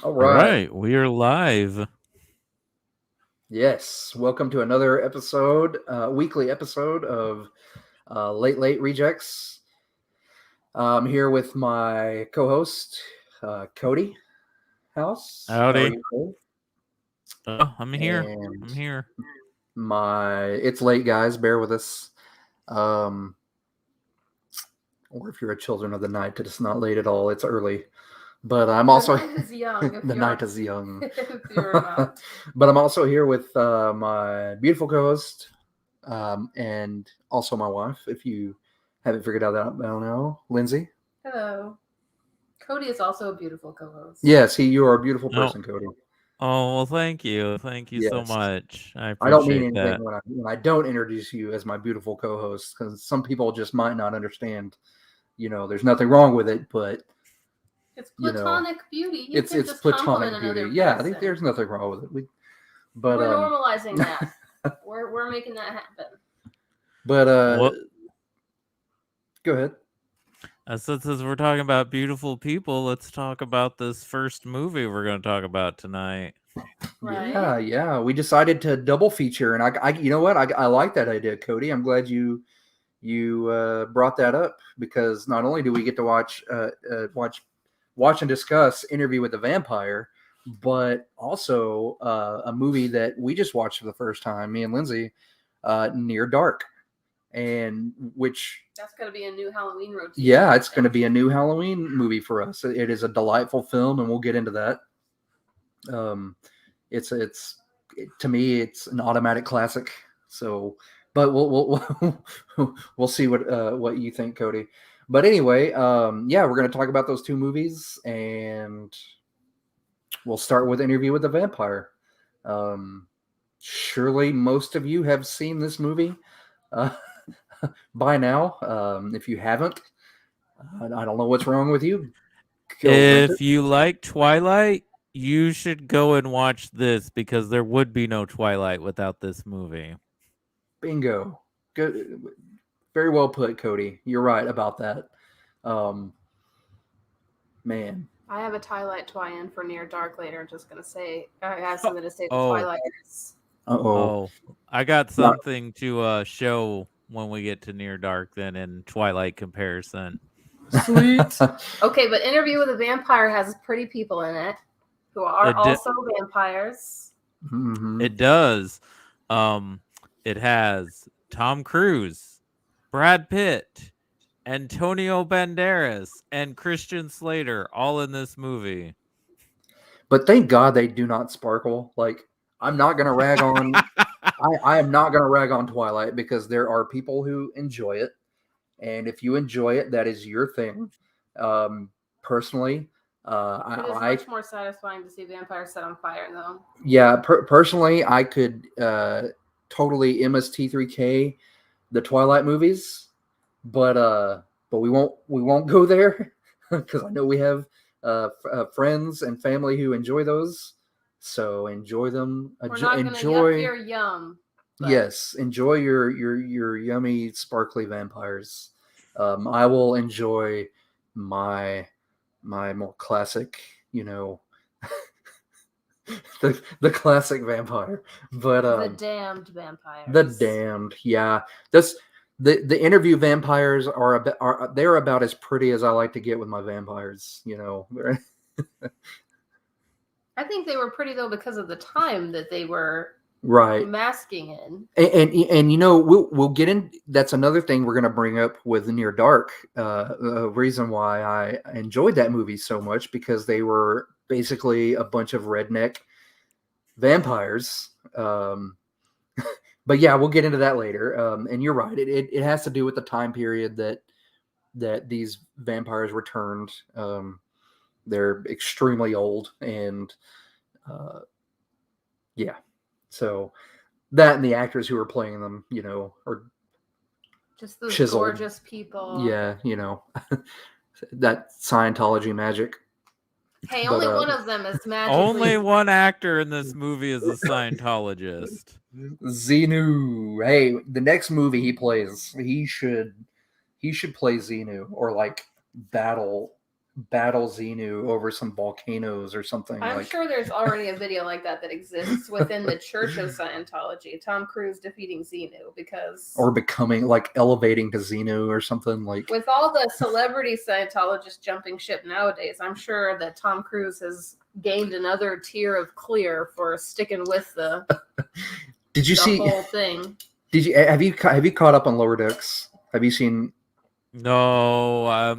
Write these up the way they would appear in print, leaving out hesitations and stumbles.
All All right. right, we are live. Yes. Welcome to another episode, weekly episode of Late Rejects. I'm here with my co-host, Cody House. How are Howdy. you, Cody? Oh, I'm here. And I'm here. it's late, guys. Bear with us. Um, or if you're a children of the night, it's not late at all. It's early. But I'm The also night is young. If the you're night is young. if you're not. But I'm also here with my beautiful co-host, and also my wife. If you haven't figured out that by now, Lindsay. Hello. Cody is also a beautiful co-host. Yes, you are a beautiful Oh, person, Cody. well, thank you. Thank you so Yes, much. I I don't mean appreciate anything that. when I don't introduce you as my beautiful co-host, because some people just might not understand. There's nothing wrong with it, but It's you know, platonic beauty. You it's can it's just compliment platonic beauty. another Yeah, I think person. there's nothing wrong with it. But We're normalizing that. we're making that happen. but What? go ahead. Since we're talking about beautiful people, let's talk about this first movie we're going to talk about tonight. Right? Yeah. We decided to double feature, and you know what? I like that idea, Cody. I'm glad you brought that up because not only do we get to watch and discuss Interview with the Vampire, but also a movie that we just watched for the first time, me and Lindsay, Near Dark, and which That's gonna be a new Halloween routine. yeah, it's going to be a new Halloween movie for us. It is a delightful film, and we'll get into that. Um, it's to me, it's an automatic classic. So, but we'll see what you think, Cody. But anyway, yeah, we're going to talk about those two movies, and we'll start with Interview with the Vampire. Um, Surely most of you have seen this movie uh, by now. If you haven't, I don't know what's wrong with you. Go rent it. If you like Twilight, you should go and watch this because there would be no Twilight without this movie. Bingo. Good. Very well put, Cody. You're right about that. Um, man. I have a Twilight Twy-in for Near Dark later. Just gonna say I have something to say to Oh, Twilighters. Uh-oh. oh. I got Not something to show when we get to Near Dark then in Twilight comparison. sweet. Okay, but Interview with a Vampire has pretty people in it who are It di- also vampires. Mm-hmm. It does. Um, it has Tom Cruise, Brad Pitt, Antonio Banderas, and Christian Slater all in this movie. But thank God they do not sparkle. Like I'm not gonna rag on. I am not gonna rag on Twilight because there are people who enjoy it, and if you enjoy it, that is your thing. Personally, It is I much more satisfying to see vampires set on fire, though. yeah, personally, I could totally MST3K the Twilight movies, but we won't go there because I know we have friends and family who enjoy those. So enjoy them. We're not gonna yuck Enjoy. your yum. But Yes, enjoy your yummy sparkly vampires. I will enjoy my more classic, you know, the classic vampire. But the damned vampires. the damned, yeah. That's the interview vampires they're about as pretty as I like to get with my vampires. I think they were pretty though because of the time that they were Right. masking in. And we'll get in. That's another thing we're going to bring up with Near Dark. The reason why I enjoyed that movie so much because they were basically a bunch of redneck vampires. But yeah, we'll get into that later. And you're right. It has to do with the time period that these vampires returned. They're extremely old, and yeah. So that and the actors who are playing them, are Just those chiseled. gorgeous people. Yeah, that Scientology magic. Hey, But, only one of them is magically. Only one actor in this movie is a Scientologist. Xenu. Hey, the next movie he plays, he should play Xenu or like battle battle Xenu over some volcanoes or something. I'm like sure there's already a video like that exists within the Church of Scientology. Tom Cruise defeating Xenu, because or becoming like elevating to Xenu or something like. with all the celebrity Scientologists jumping ship nowadays, I'm sure that Tom Cruise has gained another tier of clear for sticking with the Did you see whole thing? have you caught up on Lower Decks? Have you seen? No, I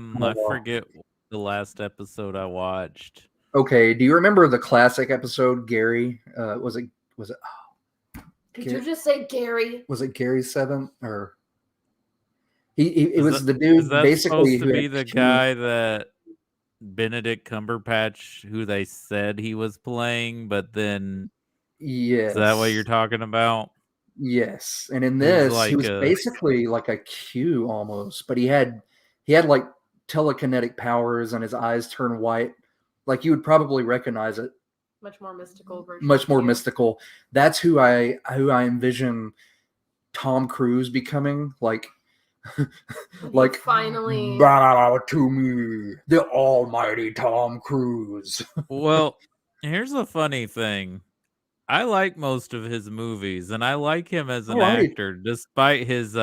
forget the last episode I watched. Okay, do you remember the classic episode Gary? Was it? Did you just say Gary? Was it Gary 7 or? It was the dude Is that basically supposed to be the guy that Benedict Cumberbatch, who they said he was playing, but then yes, is that what you're talking about? Yes, and in this, he was basically like a Q almost, but he had like telekinetic powers, and his eyes turn white. Like you would probably recognize it. Much more mystical version. Much more mystical. That's who I envision Tom Cruise becoming. Like finally bow to me, the almighty Tom Cruise. Well, here's the funny thing. I like most of his movies, and I like him as an actor, despite his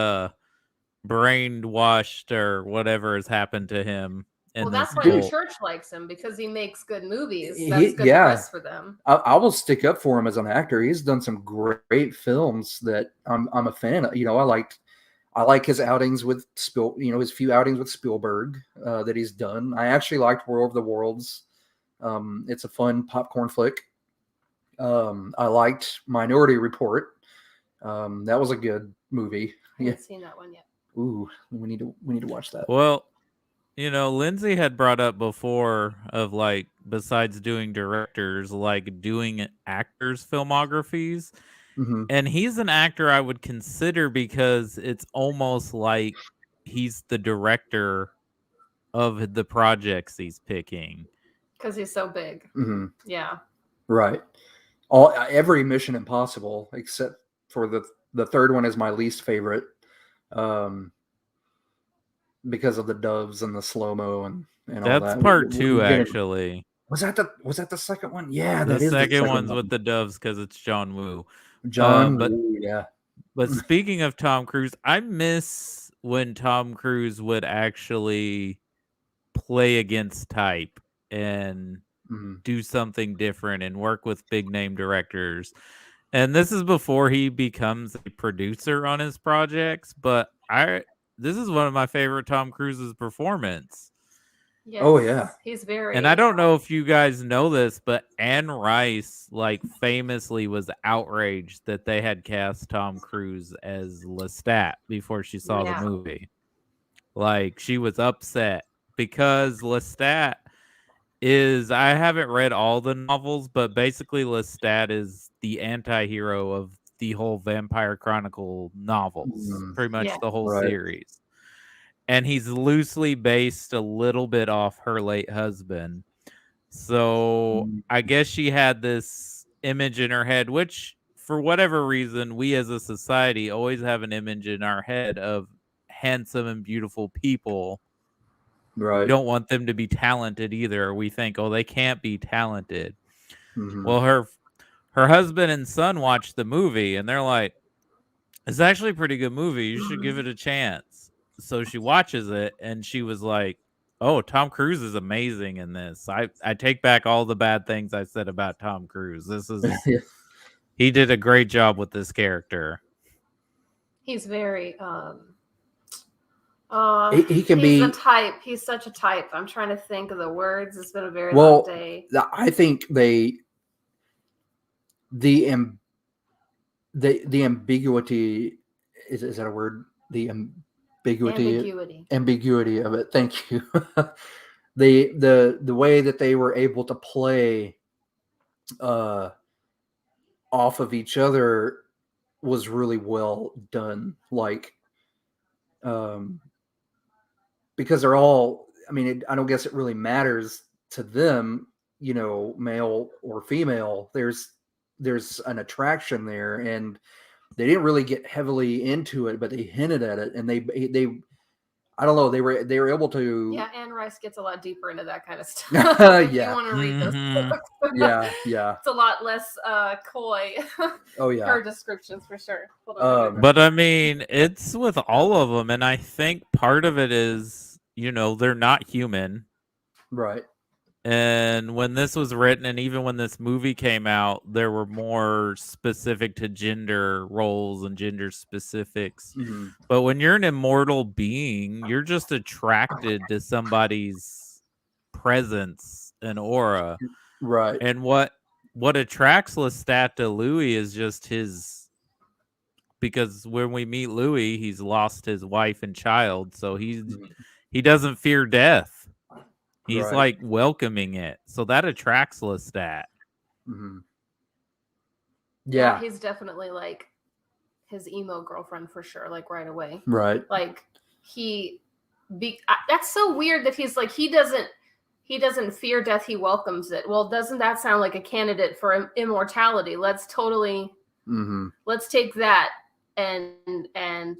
brainwashed or whatever has happened to him. Well, that's why the church likes him, because he makes good movies. That's good press for them. I will stick up for him as an actor. He's done some great films that I'm a fan of. You know, I like his outings with his few outings with Spielberg that he's done. I actually liked War of the Worlds. It's a fun popcorn flick. I liked Minority Report. That was a good movie. I haven't seen that one yet. Ooh, we need to watch that. Well, Lindsay had brought up before of like, besides doing directors, like doing actors' filmographies. Mm-hmm. And he's an actor I would consider because it's almost like he's the director of the projects he's picking. Because he's so big. Mm-hmm. Yeah. Right. Every Mission Impossible, except for the third one is my least favorite. Because of the doves and the slow-mo and all that. That's part 2, actually. Was that the second one? Yeah, the second one's with the doves because it's John Woo. Woo, yeah. But speaking of Tom Cruise, I miss when Tom Cruise would actually play against type and do something different and work with big name directors. And this is before he becomes a producer on his projects, but this is one of my favorite Tom Cruise's performance. Yes, oh yeah, he's very. And I don't know if you guys know this, but Anne Rice famously was outraged that they had cast Tom Cruise as Lestat before she saw the movie. She was upset because Lestat is, I haven't read all the novels, but basically Lestat is the anti-hero of the whole Vampire Chronicle novels, pretty much the whole series. And he's loosely based a little bit off her late husband. So I guess she had this image in her head, which for whatever reason, we as a society always have an image in our head of handsome and beautiful people. Right. We don't want them to be talented either. We think, oh, they can't be talented. Mm-hmm. Well, her husband and son watched the movie and they're like, it's actually a pretty good movie. You should give it a chance. So she watches it and she was like, oh, Tom Cruise is amazing in this. I take back all the bad things I said about Tom Cruise. This is he did a great job with this character. He's very he can be a type. He's such a type. I'm trying to think of the words. It's been a very long day. I think the ambiguity is that a word? The ambiguity of it. Thank you. the way that they were able to play off of each other was really well done. Because they're all, I mean, I don't guess it really matters to them, male or female. There's an attraction there, and they didn't really get heavily into it, but they hinted at it, and I don't know. They were able to. Yeah, Anne Rice gets a lot deeper into that kind of stuff. If Yeah. you want to read those books. Yeah. It's a lot less coy. Oh yeah. Her descriptions for sure. Hold on, But I mean, it's with all of them, and I think part of it is, they're not human. Right. And when this was written, and even when this movie came out, there were more specific to gender roles and gender specifics. Mhm. But when you're an immortal being, you're just attracted to somebody's presence and aura. Right. And what attracts Lestat to Louis is just because when we meet Louis, he's lost his wife and child, so he doesn't fear death. He's Right. like welcoming it, so that attracts Lestat. Mhm. Yeah, Yeah. he's definitely like his emo girlfriend for sure. Like right away. Right. Like that's so weird that he's like he doesn't fear death. He welcomes it. Well, doesn't that sound like a candidate for immortality? Let's totally let's take that and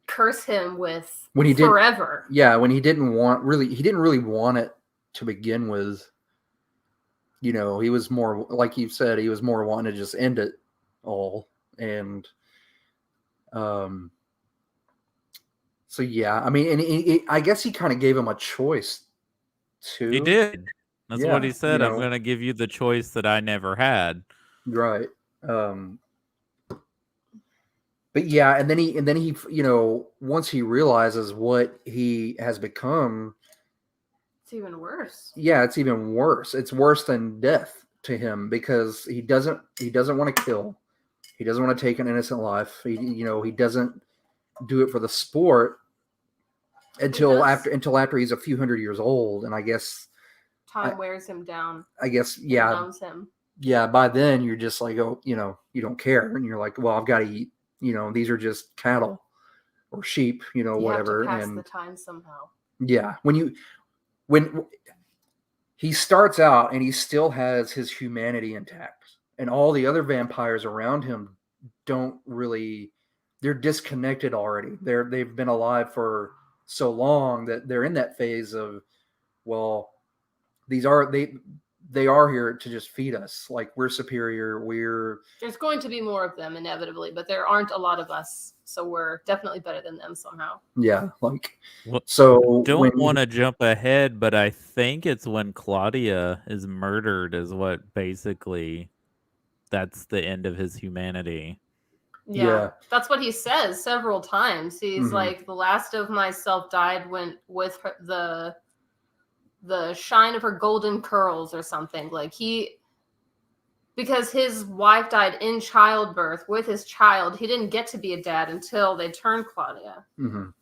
curse him with when he forever. When he didn't really want it to begin with. He was more, like you said, he was more wanting to just end it all. And so yeah, I mean, and I guess he kind of gave him a choice too. He did. That's what he said. I'm going to give you the choice that I never had. Right. But yeah, and then he once he realizes what he has become, it's even worse. Yeah, it's even worse. It's worse than death to him because he doesn't want to kill. He doesn't want to take an innocent life. He doesn't do it for the sport until after he's a few hundred years old, and I guess time wears him down. I guess yeah. Numbs him. Yeah, by then you're just like, oh, you don't care, and you're like, well, I've got to eat. These are just cattle or sheep, whatever. You have to pass and the time somehow. Yeah, when he starts out and he still has his humanity intact, and all the other vampires around him they're disconnected already. They've been alive for so long that they're in that phase of, well, they are here to just feed us. Like, we're superior. There's going to be more of them inevitably, but there aren't a lot of us, so we're definitely better than them somehow. Yeah, so don't want to jump ahead, but I think it's when Claudia is murdered is what basically that's the end of his humanity. Yeah. That's what he says several times. He's like, the last of myself died with her, the shine of her golden curls or something. Like because his wife died in childbirth with his child, he didn't get to be a dad until they turned Claudia. And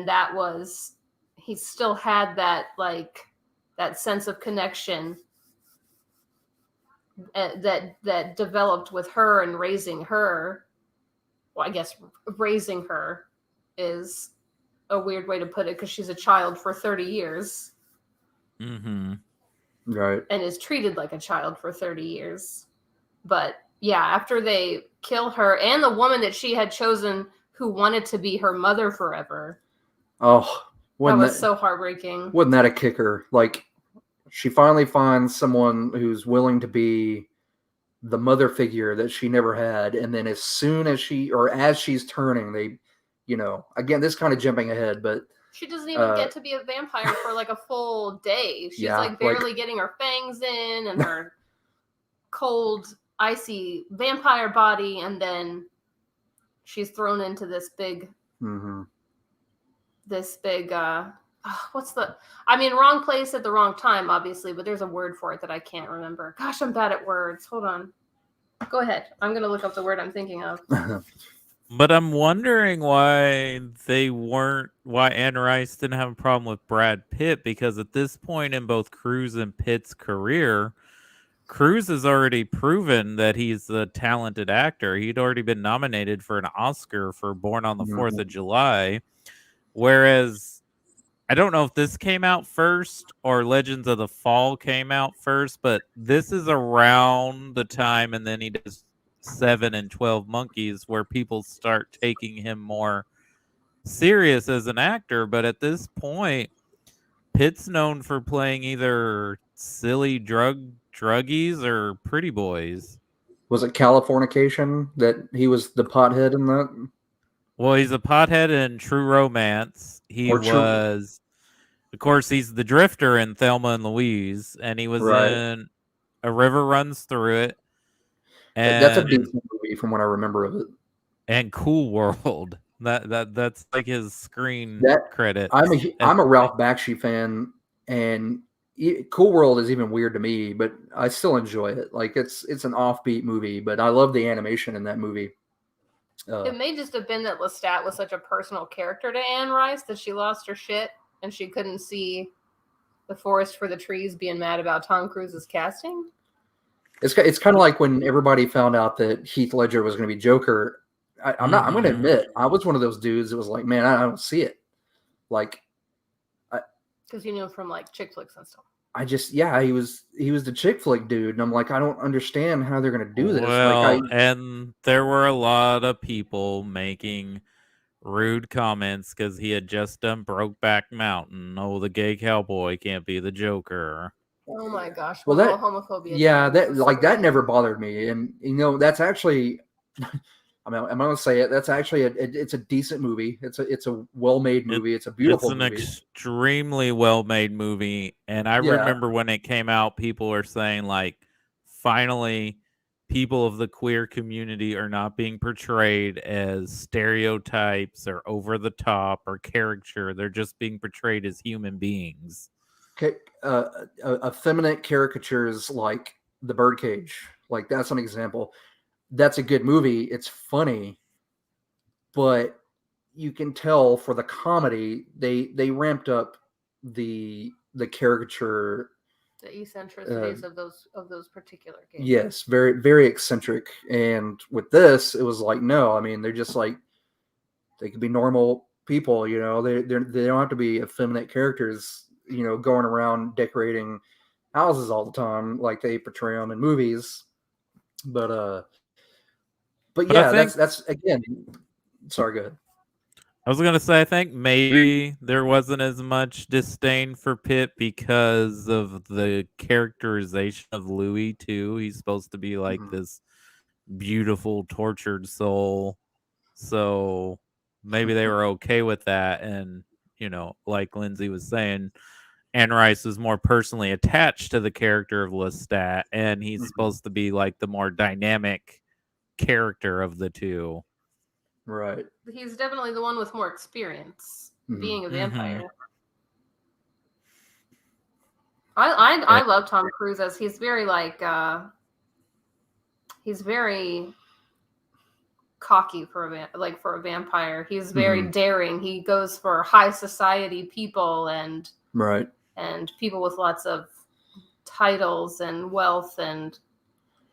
that was, he still had that, like, that sense of connection that developed with her and raising her. Well, I guess raising her is a weird way to put it because she's a child for 30 years. Right. And is treated like a child for 30 years. But yeah, after they kill her and the woman that she had chosen who wanted to be her mother forever. Oh, that was so heartbreaking. Wasn't that a kicker? Like, she finally finds someone who's willing to be the mother figure that she never had. And then as she's turning, they, again, this kind of jumping ahead, but she doesn't even get to be a vampire for like a full day. She's like barely getting her fangs in and her cold, icy vampire body. And then she's thrown into this big, wrong place at the wrong time, obviously, but there's a word for it that I can't remember. Gosh, I'm bad at words. Hold on. Go ahead. I'm going to look up the word I'm thinking of. But I'm wondering why Anne Rice didn't have a problem with Brad Pitt, because at this point in both Cruise and Pitt's career, Cruise has already proven that he's a talented actor. He'd already been nominated for an Oscar for Born on the 4th of July, whereas I don't know if this came out first or Legends of the Fall came out first, but this is around the time, and then he does 7 and 12 Monkeys, where people start taking him more serious as an actor, but at this point, Pitt's known for playing either silly druggies or pretty boys. Was it Californication that he was the pothead in that? Well, he's a pothead in True Romance. He Or True? was, of course, he's the drifter in Thelma and Louise, and he was Right. in A River Runs Through It, That's a and decent movie from what I remember of it. and Cool World. That's like his screen That credits. I'm a Ralph Bakshi fan, and Cool World is even weird to me, but I still enjoy it. Like it's an offbeat movie, but I love the animation in that movie. It may just have been that Lestat was such a personal character to Anne Rice that she lost her shit and she couldn't see the forest for the trees being mad about Tom Cruise's casting. It's kind of like when everybody found out that Heath Ledger was going to be Joker. I'm going to admit, I was one of those dudes that was like, man, I don't see it. Like, because you knew from like chick flicks and stuff. He was the chick flick dude, and I'm like, I don't understand how they're going to do this. Well, and there were a lot of people making rude comments because he had just done Brokeback Mountain. Oh, the gay cowboy can't be the Joker. Oh my gosh! Well, that homophobia. Yeah, that never bothered me, and that's actually. I mean, I'm going to say it. That's actually it's a decent movie. It's a well-made movie. It's a beautiful movie. It's an extremely well-made movie. And I remember when it came out, people were saying, like, finally, people of the queer community are not being portrayed as stereotypes or over-the-top or caricature. They're just being portrayed as human beings. Okay, effeminate caricatures like The Birdcage. Like, that's an example. That's a good movie. It's funny, but you can tell for the comedy they ramped up the caricature, the eccentricities of those particular games. Yes, very very eccentric. And with this, it was like, no, I mean, they're just like, they could be normal people, you know. They don't have to be effeminate characters, you know, going around decorating houses all the time like they portray them in movies. But yeah, that's again. Sorry, go ahead. I was going to say, I think maybe there wasn't as much disdain for Pitt because of the characterization of Louis, too. He's supposed to be like this beautiful, tortured soul. So maybe they were okay with that. And, you know, like Lindsay was saying, Anne Rice was more personally attached to the character of Lestat, and he's supposed to be like the more dynamic character of the two. Right. He's definitely the one with more experience being a vampire. I love Tom Cruise as he's very he's very cocky for a vampire. He's very daring. He goes for high society people and people with lots of titles and wealth and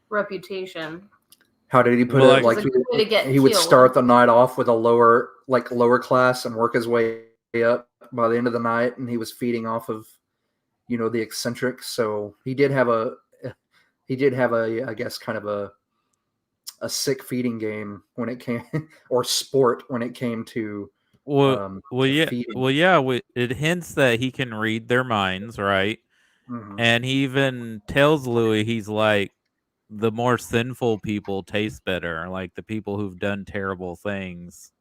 reputation. How did he put it? Like he would start the night off with a lower class and work his way up by the end of the night, and he was feeding off of, you know, the eccentrics. So he did have a I guess kind of a sick feeding game when it came or sport when it came to it hints that he can read their minds, right? And he even tells Louis, he's like, the more sinful people taste better, like the people who've done terrible things.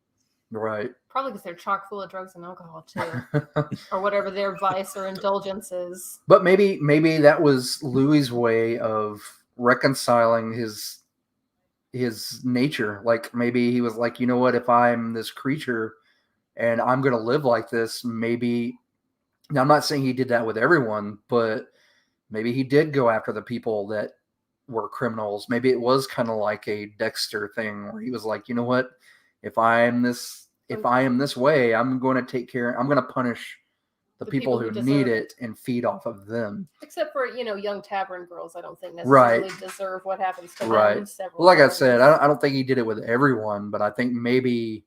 Right. Probably because they're chock full of drugs and alcohol too, or whatever their vice or indulgence is. But maybe that was Louis's way of reconciling his nature. Like maybe he was like, you know what, if I'm this creature and I'm going to live like this, maybe. Now, I'm not saying he did that with everyone, but maybe he did go after the people that were criminals. Maybe it was kind of like a Dexter thing where he was like, you know what, if I am this way, I'm going to punish the people who need it and feed off of them. Except for, you know, young tavern girls, I don't think necessarily deserve what happens to them. Well, like I said, I don't think he did it with everyone, but I think maybe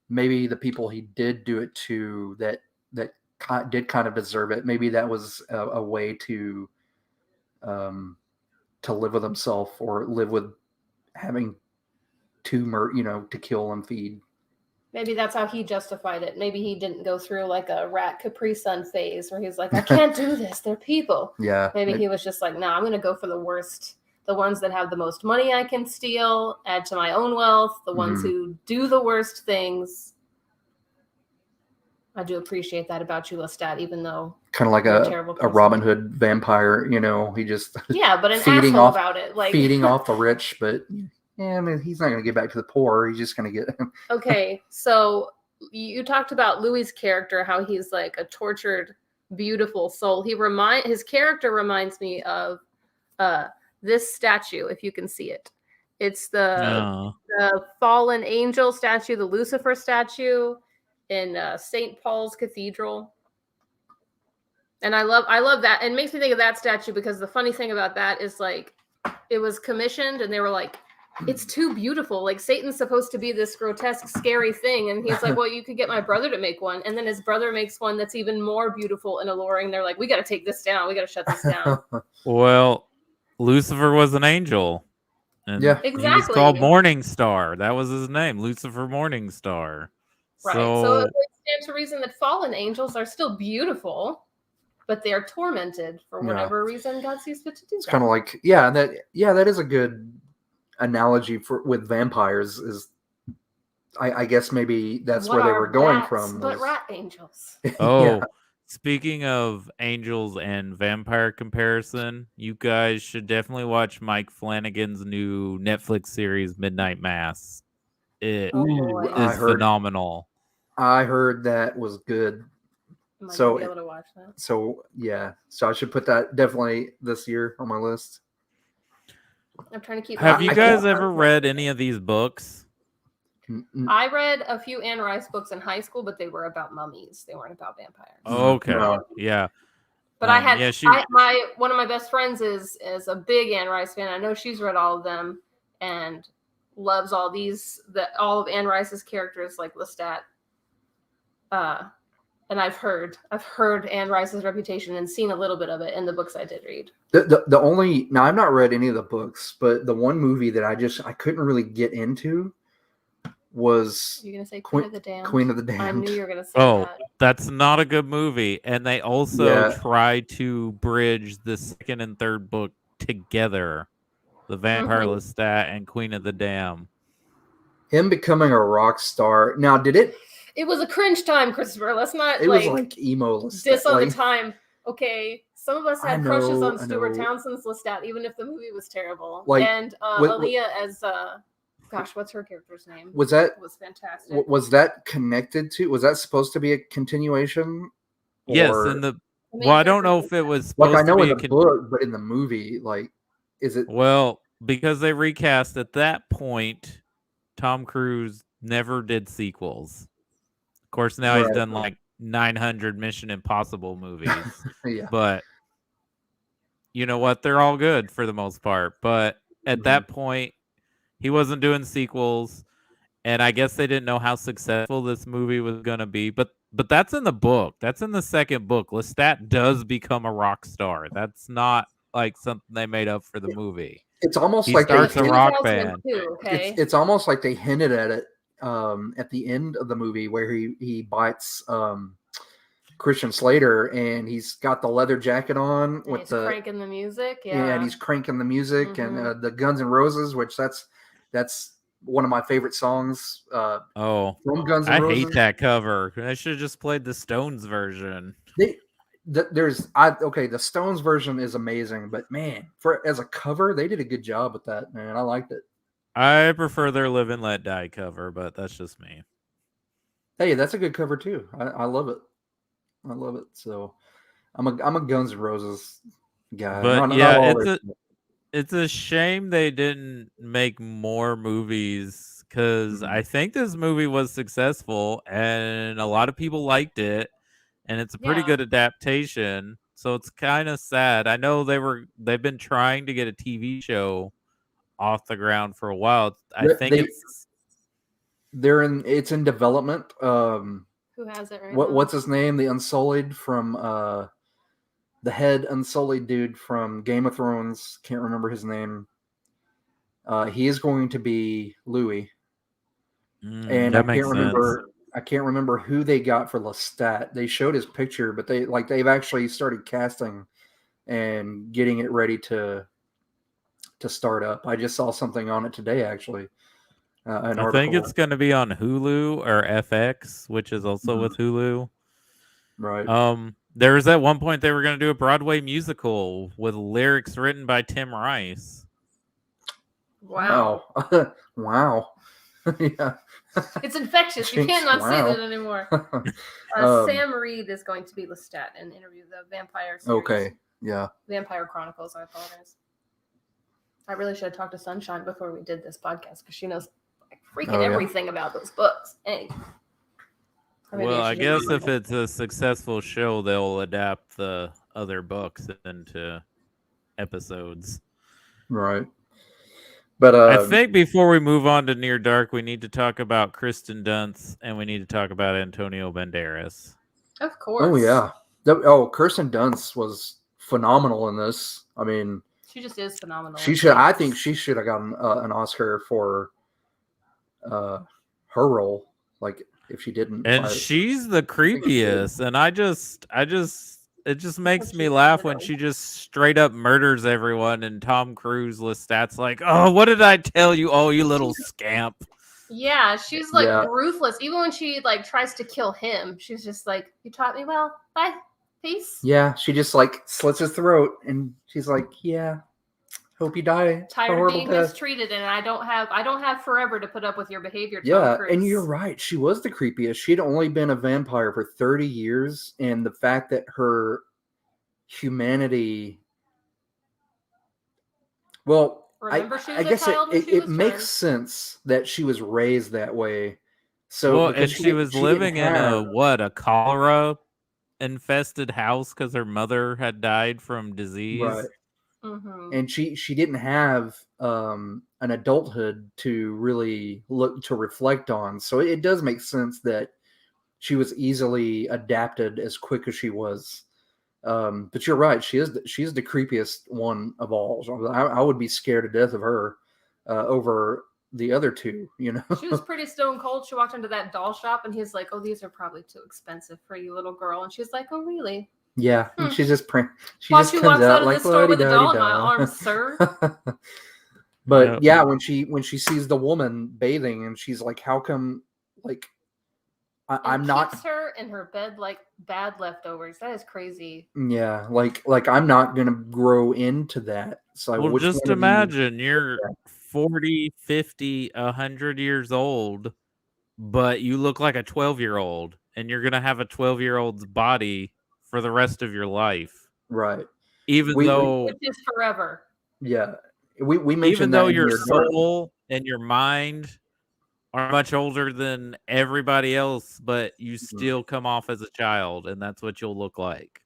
the people he did do it to that did kind of deserve it. Maybe that was a way to live with himself, or live with having to kill and feed. Maybe that's how he justified it. Maybe he didn't go through like a rat Capri Sun phase where he's like, I can't do this. They're people. Yeah. Maybe he was just like, no, I'm going to go for the worst. The ones that have the most money I can steal, add to my own wealth. The ones who do the worst things. I do appreciate that about you, Lestat, even though kind of like a Robin Hood vampire, he just but an feeding asshole off about it, like feeding off the rich, but I mean, he's not going to get back to the poor. He's just going to get. Okay, so you talked about Louis's character, how he's like a tortured, beautiful soul. His character reminds me of this statue, if you can see it. It's the fallen angel statue, the Lucifer statue in St. Paul's Cathedral. And I love that. And it makes me think of that statue because the funny thing about that is like it was commissioned and they were like, it's too beautiful. Like Satan's supposed to be this grotesque, scary thing. And he's like, well, you could get my brother to make one. And then his brother makes one that's even more beautiful and alluring. They're like, we got to take this down. We got to shut this down. Well, Lucifer was an angel. And exactly. He was called Morning Star. That was his name, Lucifer Morning Star. Right. So it stands to reason that fallen angels are still beautiful, but they are tormented for whatever reason God sees fit to do. It's kind of like, that is a good analogy with vampires. Is I guess maybe that's where they were going from. But rat angels. Speaking of angels and vampire comparison, you guys should definitely watch Mike Flanagan's new Netflix series, Midnight Mass. It is phenomenal. I heard that was good. Might be able to watch that. So I should put that definitely this year on my list. I'm trying to keep. Have you guys ever read any of these books? I read a few Anne Rice books in high school, but they were about mummies. They weren't about vampires. Okay, yeah. But I had one of my best friends is a big Anne Rice fan. I know she's read all of them and loves all of Anne Rice's characters like Lestat. And I've heard Anne Rice's reputation and seen a little bit of it in the books I did read. Now I've not read any of the books, but the one movie that I couldn't really get into was You're gonna say Queen of the Damned? Queen of the Damned. I knew you were gonna say that. That's not a good movie. And they also try to bridge the second and third book together. The Vampire Lestat and Queen of the Damned. Him becoming a rock star. Now, did it? It was a cringe time, Christopher. Let's not It was like emo Lestat. Diss on the time. Okay. Some of us had crushes on Stuart Townsend's Lestat, even if the movie was terrible. And Aaliyah as what's her character's name? Was fantastic. Was that connected to? Was that supposed to be a continuation? Yes, I don't know if it was supposed I know to in be the book, but in the movie, is it? Well, because they recast at that point, Tom Cruise never did sequels. Of course, now he's done like 900 Mission Impossible movies. But you know what? They're all good for the most part. But at that point, he wasn't doing sequels, and I guess they didn't know how successful this movie was going to be. But that's in the book. That's in the second book. Lestat does become a rock star. That's not like something they made up for the movie. It's almost he like starts a rock band. It's almost like they hinted at it at the end of the movie where he bites Christian Slater and he's got the leather jacket on and he's cranking the music. And he's cranking the music and the Guns N' Roses, which that's one of my favorite songs. From Guns N' Roses. I hate that cover. I should have just played the Stones version. The Stones version is amazing, but man, as a cover, they did a good job with that. Man, I liked it. I prefer their Live and Let Die cover, but that's just me. Hey, that's a good cover too. I love it. I love it. So I'm a Guns N' Roses guy. But it's a shame they didn't make more movies because I think this movie was successful and a lot of people liked it, and it's a pretty good adaptation. So it's kind of sad. I know they've been trying to get a TV show off the ground for a while. It's in development. Who has it right now? What's his name? The Unsullied from the head Unsullied dude from Game of Thrones. Can't remember his name. He is going to be Louis. And that makes sense. I can't remember who they got for Lestat. They showed his picture, but they've actually started casting and getting it ready to start up. I just saw something on it today, actually. An I article. think it's going to be on Hulu or FX, which is also with Hulu. Right. There was at one point they were going to do a Broadway musical with lyrics written by Tim Rice. Wow. Wow. Yeah. It's infectious. You cannot say that anymore. Sam Reed is going to be Lestat in Interview the Vampire series. Okay. Yeah. Vampire Chronicles. I apologize. I really should have talked to Sunshine before we did this podcast because she knows freaking everything about those books. Hey. Well, I guess if it's a successful show, they'll adapt the other books into episodes. Right. But I think before we move on to Near Dark, we need to talk about Kristen Dunst and we need to talk about Antonio Banderas. Of course. Oh, yeah. Kirsten Dunst was phenomenal in this. I mean, she just is phenomenal. I think she should have gotten an Oscar for her role. Like, if she didn't. And she's the creepiest. And it just makes me laugh when she just straight up murders everyone and Tom Cruise Lestat's like, oh, what did I tell you? Oh, you little scamp. Yeah, she's like ruthless. Even when she like tries to kill him, she's just like, you taught me well. Bye. Peace. Yeah, she just like slits his throat and she's like, yeah, hope you die. Tired of being mistreated, and I don't have forever to put up with your behavior. Tom Cruise. And you're right. She was the creepiest. She'd only been a vampire for 30 years, and the fact that her humanity. Well, I guess it makes sense that she was raised that way. So, and she was living in a cholera infested house because her mother had died from disease. Right. Mm-hmm. And she didn't have an adulthood to really look to reflect on. So it does make sense that she was easily adapted as quick as she was. But you're right. She's the creepiest one of all. I would be scared to death of her over the other two, you know. She was pretty stone cold. She walked into that doll shop and he's like, oh, these are probably too expensive for you, little girl. And she's like, oh, really? Yeah. She just she just comes out of the store with a doll in my arms, sir. But yeah, when she sees the woman bathing and she's like, how come, like, I'm not her in her bed like bad leftovers. That is crazy. Yeah, like I'm not gonna grow into that. So just imagine you're 40, 50, 100 years old, but you look like a 12-year-old, and you're gonna have a 12-year-old's body for the rest of your life, right? Which is forever. Yeah, we mentioned even though your soul and your mind are much older than everybody else, but you still come off as a child, and that's what you'll look like.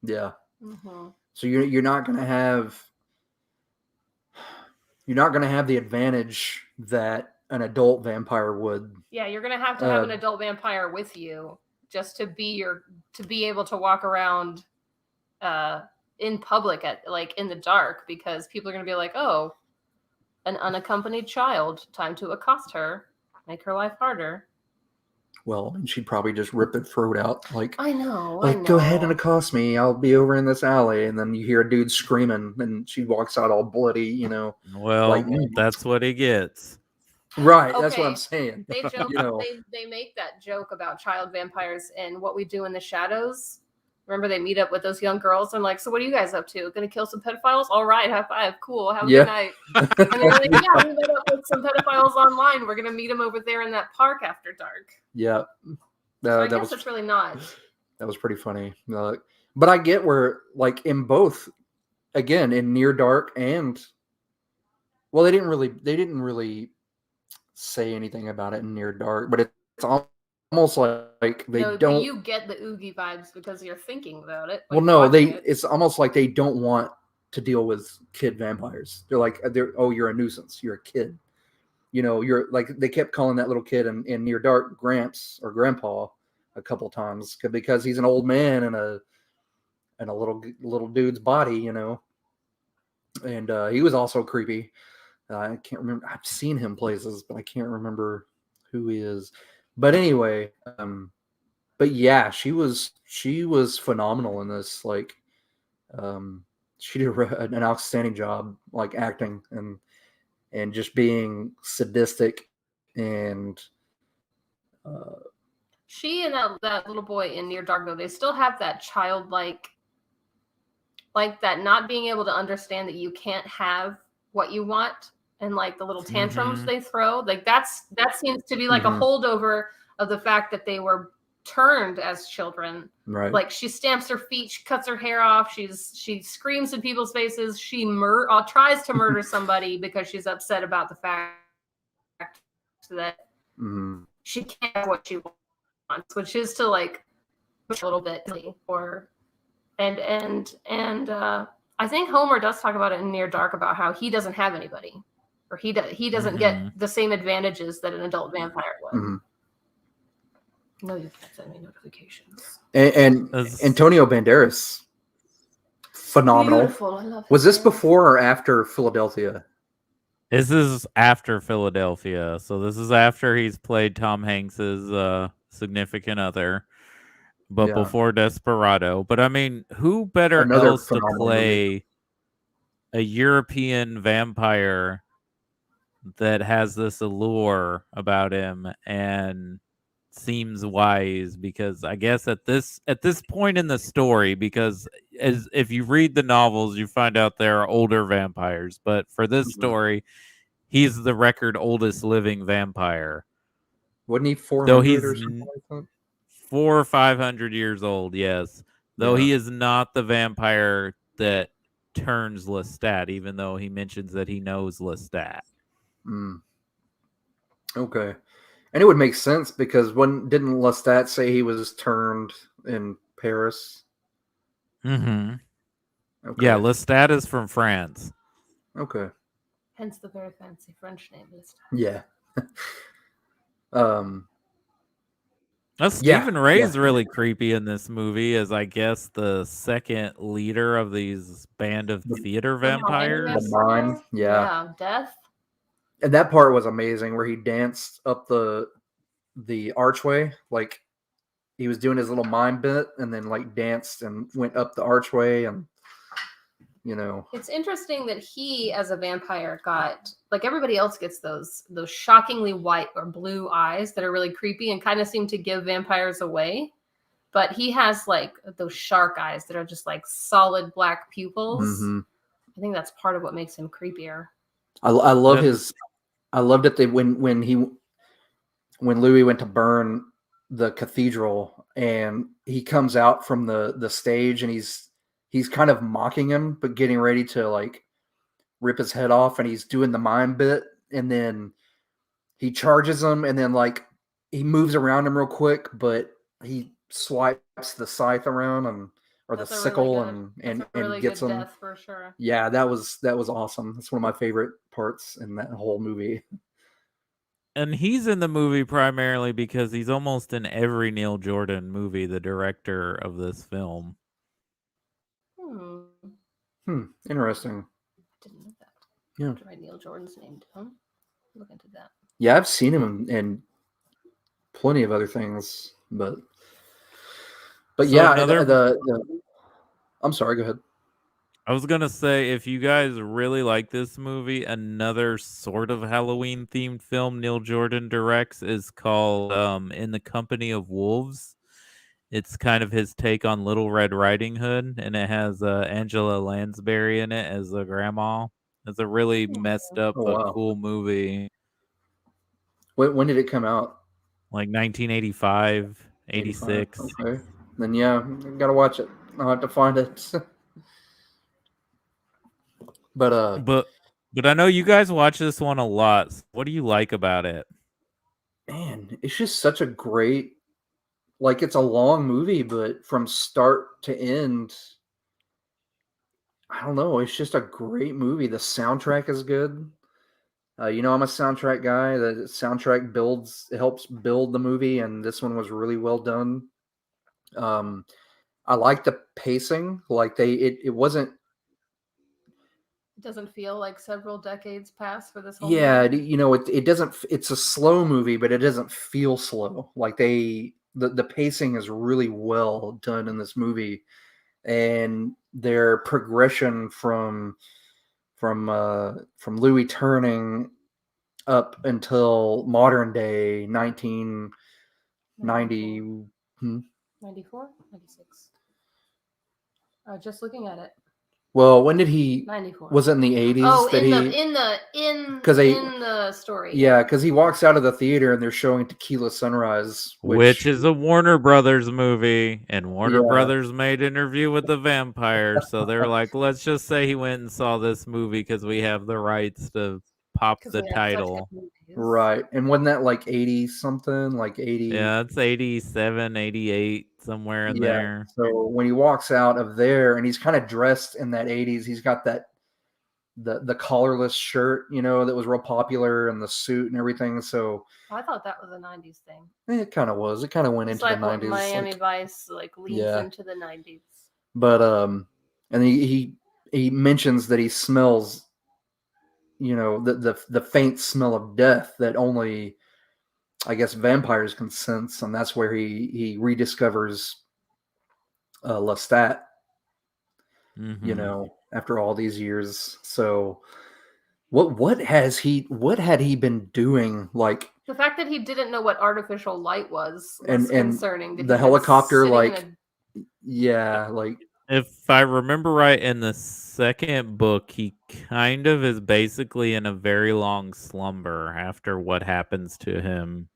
Yeah. Mm-hmm. So you're not gonna have the advantage that an adult vampire would. Yeah, you're gonna have to have an adult vampire with you just to be able to walk around in public in the dark, because people are gonna be like, oh, an unaccompanied child, time to accost her, make her life harder. Well, and she'd probably just rip their throat out. Like, I know. Go ahead and accost me. I'll be over in this alley. And then you hear a dude screaming and she walks out all bloody, you know. Well, that's what he gets. Right. Okay. That's what I'm saying. They joke, they make that joke about child vampires and What We Do in the Shadows. Remember, they meet up with those young girls and like, so what are you guys up to? Gonna kill some pedophiles? All right, high five, cool. Have a good night. And they're like, yeah, we met up with some pedophiles online. We're gonna meet them over there in that park after dark. Yeah, so I guess it's really not. That was pretty funny. But I get where, like, in both, again, in Near Dark and, well, they didn't really say anything about it in Near Dark, but it's almost like they don't. You get the Oogie vibes because you're thinking about it. Well, no, it's almost like they don't want to deal with kid vampires. They're like, you're a nuisance. You're a kid. You know, you're like, they kept calling that little kid in Near Dark Gramps or Grandpa a couple times because he's an old man in a little dude's body, you know. And he was also creepy. I can't remember. I've seen him places, but I can't remember who is. But anyway, but yeah, she was phenomenal in this. Like, she did an outstanding job, like acting and just being sadistic and. She and that little boy in Near Dark, though, they still have that childlike, like that not being able to understand that you can't have what you want, and like the little tantrums they throw. Like that seems to be like a holdover of the fact that they were turned as children. Right. Like she stamps her feet, she cuts her hair off, she screams in people's faces, she tries to murder somebody because she's upset about the fact that she can't have what she wants, which is to like push a little bit, or and I think Homer does talk about it in Near Dark about how he doesn't have anybody, or he doesn't get the same advantages that an adult vampire would. No, you can't send me notifications. And Antonio Banderas, phenomenal. Beautiful. I love Was this before or after Philadelphia? This is after Philadelphia. So this is after he's played Tom Hanks's significant other, but before Desperado. But I mean, who better else to play a European vampire that has this allure about him and seems wise? Because I guess at this point in the story, because as if you read the novels, you find out there are older vampires, but for this story, he's the record oldest living vampire. Wasn't he 400 or something like that? 400 or 500 years old, yes. Though he is not the vampire that turns Lestat, even though he mentions that he knows Lestat. Okay. And it would make sense because didn't Lestat say he was turned in Paris? Okay. Yeah, Lestat is from France. Okay. Hence the very fancy French name Lestat. Yeah. Stephen Ray's really creepy in this movie as, I guess, the second leader of these band of theater vampires. Yeah, Death. And that part was amazing where he danced up the archway. Like, he was doing his little mime bit and then, like, danced and went up the archway. And, you know. It's interesting that he, as a vampire, got, like everybody else gets those shockingly white or blue eyes that are really creepy and kind of seem to give vampires away. But he has, like, those shark eyes that are just, like, solid black pupils. I think that's part of what makes him creepier. I love I loved it when Louis went to burn the cathedral and he comes out from the stage and he's kind of mocking him, but getting ready to like rip his head off, and he's doing the mime bit, and then he charges him, and then like he moves around him real quick, but he swipes the scythe around or the sickle and gets him. Death for sure. Yeah, that was awesome. That's one of my favorite parts in that whole movie. And he's in the movie primarily because he's almost in every Neil Jordan movie, the director of this film. Interesting. I didn't know that. Yeah. To write Neil Jordan's name down. Look into that. Yeah, I've seen him in plenty of other things, but I'm sorry, go ahead. I was going to say, if you guys really like this movie, another sort of Halloween themed film Neil Jordan directs is called In the Company of Wolves. It's kind of his take on Little Red Riding Hood, and it has Angela Lansbury in it as the grandma. It's a really messed up but cool movie. When did it come out? Like 1985, 86. Okay. Then I gotta watch it. I'll have to find it. But I know you guys watch this one a lot. What do you like about it? Man, it's just such a great, like, it's a long movie, but from start to end, I don't know. It's just a great movie. The soundtrack is good. I'm a soundtrack guy. The soundtrack helps build the movie, and this one was really well done. I like the pacing. Like it wasn't. Doesn't feel like several decades pass for this whole Yeah, movie. you know, it doesn't. It's a slow movie, but it doesn't feel slow. Like the pacing is really well done in this movie, and their progression from Louis turning up until modern day 1990. 94? 96. Just looking at it. Well, when did he? 94. Was it in the 80s? Oh, that in the story. Yeah, because he walks out of the theater and they're showing Tequila Sunrise, Which is a Warner Brothers movie, and Warner Yeah. Brothers made Interview with the Vampire, so they're like, let's just say he went and saw this movie because we have the rights to pop 'Cause the we have such title. good movies. Right. And wasn't that like 80 something? Like 80. Yeah, it's 87, 88, somewhere in there. So when he walks out of there and he's kind of dressed in that 80s, he's got that the collarless shirt, you know, that was real popular, and the suit and everything. So I thought that was a 90s thing. it kind of was. It kind of went It's into like the what 90s. Miami like, Vice leads into the 90s. But and he mentions that he smells, you know, the faint smell of death that only, I guess, vampires can sense, and that's where he rediscovers Lestat. You know, after all these years. So what had he been doing? Like The fact that he didn't know what artificial light was and concerning. the helicopter, like yeah, like if I remember right, in the second book, he kind of is basically in a very long slumber after what happens to him.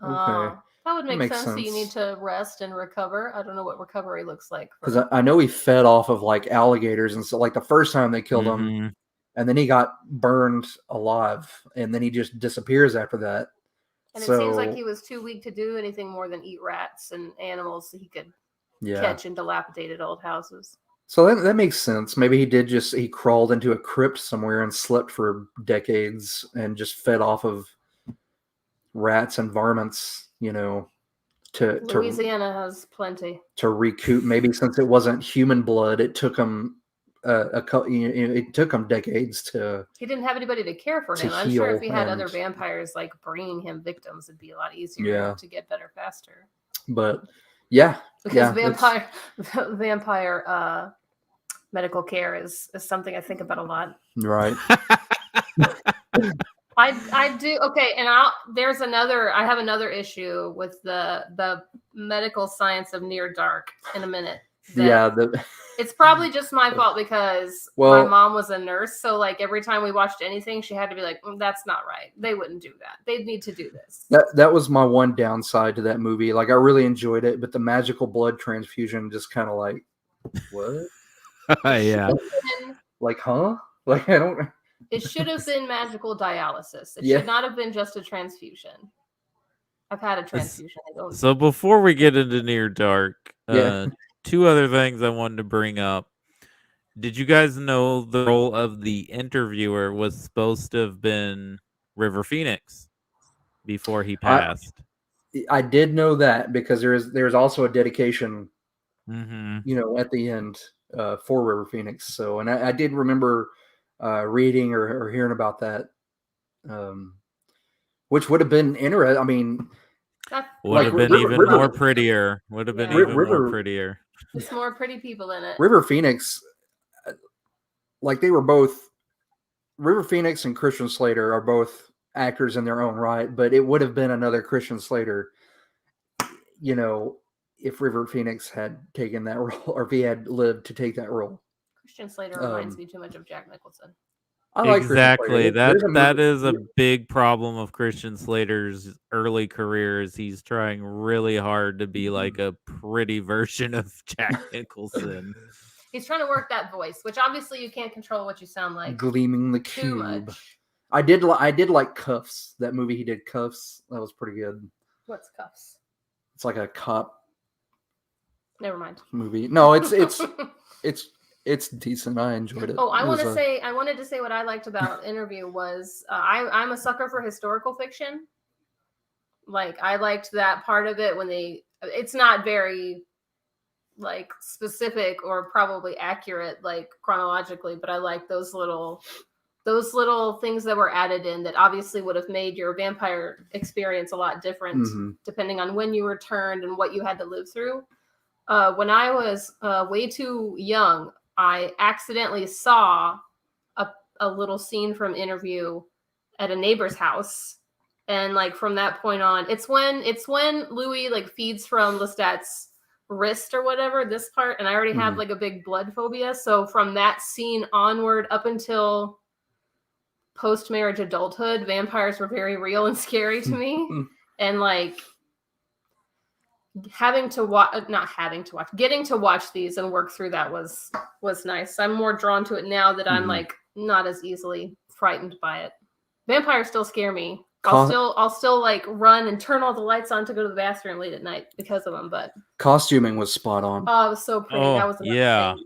Okay. That would make makes sense. So you sense. need to rest and recover. I don't know what recovery looks like. Because I know he fed off of like alligators and so, like the first time they killed him, Mhm. and then he got burned alive, and then he just disappears after that. And it seems like he was too weak to do anything more than eat rats and animals that he could catch in dilapidated old houses. So that makes sense. Maybe he crawled into a crypt somewhere and slept for decades and just fed off of rats and varmints, you know, Louisiana has plenty to recoup. Maybe since it wasn't human blood, it took him it took him decades to. He didn't have anybody to care for him. I'm sure if he had other vampires like bringing him victims, it'd be a lot easier to get better faster. But yeah, because vampire medical care is something I think about a lot. Right. I do. Okay. And I have another issue with the medical science of near dark in a minute. It's probably just my fault because my mom was a nurse. So like every time we watched anything, she had to be like, that's not right. They wouldn't do that. They'd need to do this. That was my one downside to that movie. Like I really enjoyed it, but the magical blood transfusion just kind of like, what? Yeah. Like, huh? Like, I don't. It should have been magical dialysis. It should not have been just a transfusion. I've had a transfusion. So before we get into Near Dark, two other things I wanted to bring up. Did you guys know the role of the interviewer was supposed to have been River Phoenix before he passed? I did know that because there's also a dedication, you know, at the end for River Phoenix. So, and I did remember reading or hearing about that, which would have been interesting. I mean, would have been even more prettier. Would have been even more prettier. There's more pretty people in it. River Phoenix, like they were both, River Phoenix and Christian Slater are both actors in their own right, but it would have been another Christian Slater, you know, if River Phoenix had taken that role or if he had lived to take that role. Christian Slater reminds me too much of Jack Nicholson. Exactly. That is a big problem of Christian Slater's early career. Is he's trying really hard to be like a pretty version of Jack Nicholson. He's trying to work that voice, which obviously you can't control what you sound like. Gleaming the Cube. I did like Cuffs. That movie he did, Cuffs. That was pretty good. What's Cuffs? It's like a cop. Never mind. Movie. No, it's decent. I enjoyed it. Oh, I wanted to say what I liked about Interview was I'm a sucker for historical fiction. Like I liked that part of it when it's not very like specific or probably accurate, like chronologically, but I like those little things that were added in that obviously would have made your vampire experience a lot different depending on when you were turned and what you had to live through. When I was way too young, I accidentally saw a little scene from Interview at a neighbor's house. And like from that point on, it's when Louis like feeds from Lestat's wrist or whatever, this part, and I already have like a big blood phobia. So from that scene onward up until post-marriage adulthood, vampires were very real and scary to me. And like getting to watch these and work through that was nice. I'm more drawn to it now that I'm like not as easily frightened by it. Vampires still scare me. I'll still like run and turn all the lights on to go to the bathroom late at night because of them. But costuming was spot on. Oh, it was so pretty. That was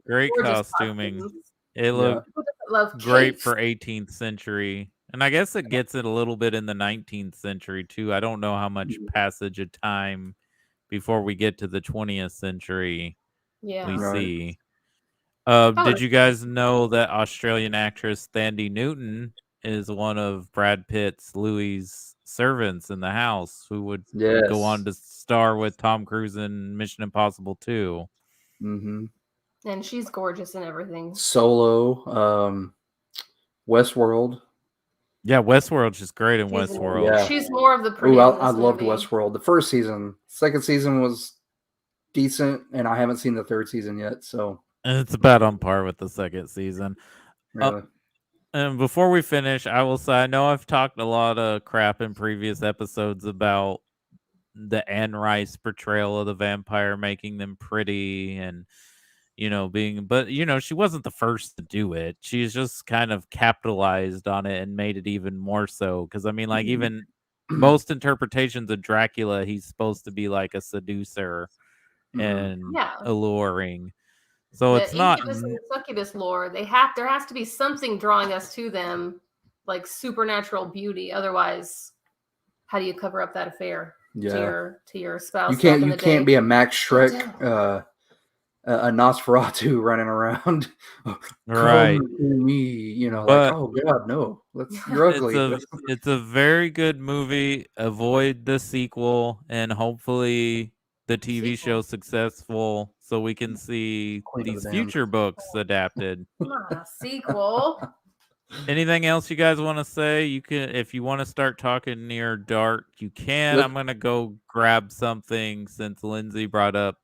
great costuming. Costumes. It looked great for 18th century. And I guess it gets it a little bit in the 19th century too. I don't know how much passage of time before we get to the 20th century we see. Did you guys know that Australian actress Thandie Newton is one of Brad Pitt's Louis' servants in the house who would go on to star with Tom Cruise in Mission Impossible 2? And she's gorgeous and everything. Solo, Westworld. Yeah, Westworld's just great in Westworld. Yeah. She's more of the pretty. Ooh, I loved Westworld. The first season. Second season was decent, and I haven't seen the third season yet. So it's about on par with the second season. Really. And before we finish, I will say I know I've talked a lot of crap in previous episodes about the Anne Rice portrayal of the vampire, making them pretty and but she wasn't the first to do it. She's just kind of capitalized on it and made it even more so. Because I mean, like even most interpretations of Dracula, he's supposed to be like a seducer and alluring. So it's not Incubus and Succubus lore. There has to be something drawing us to them, like supernatural beauty. Otherwise, how do you cover up that affair to your spouse? You can't be a Max Schreck, a Nosferatu running around. Right. Me, like, oh God, no. You're ugly. It's a very good movie. Avoid the sequel, and hopefully the TV show successful so we can see these future books adapted. Not a sequel. Anything else you guys want to say? You can, if you want to start talking Near Dark, you can. I'm gonna go grab something since Lindsay brought up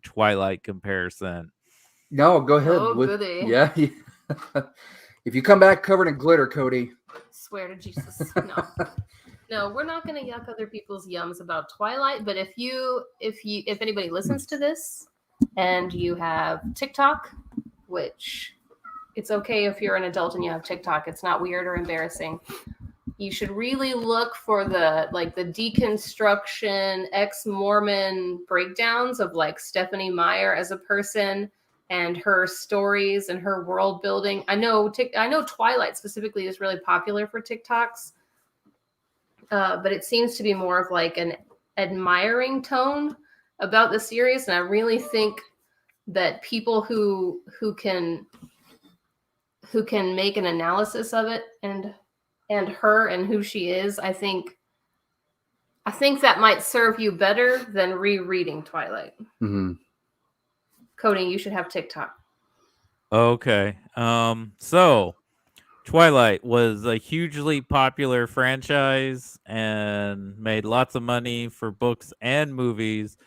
Twilight comparison. No, go ahead. Oh, goody. Yeah. If you come back covered in glitter, Cody. Swear to Jesus. No, we're not going to yuck other people's yums about Twilight. But if anybody listens to this and you have TikTok, which it's okay if you're an adult and you have TikTok, it's not weird or embarrassing. You should really look for the deconstruction ex-Mormon breakdowns of like Stephanie Meyer as a person and her stories and her world building. I know Twilight specifically is really popular for TikToks, but it seems to be more of like an admiring tone about the series. And I really think that people who can make an analysis of it and her and who she is, I think that might serve you better than rereading Twilight. Cody, you should have TikTok. Okay. So Twilight was a hugely popular franchise and made lots of money for books and movies.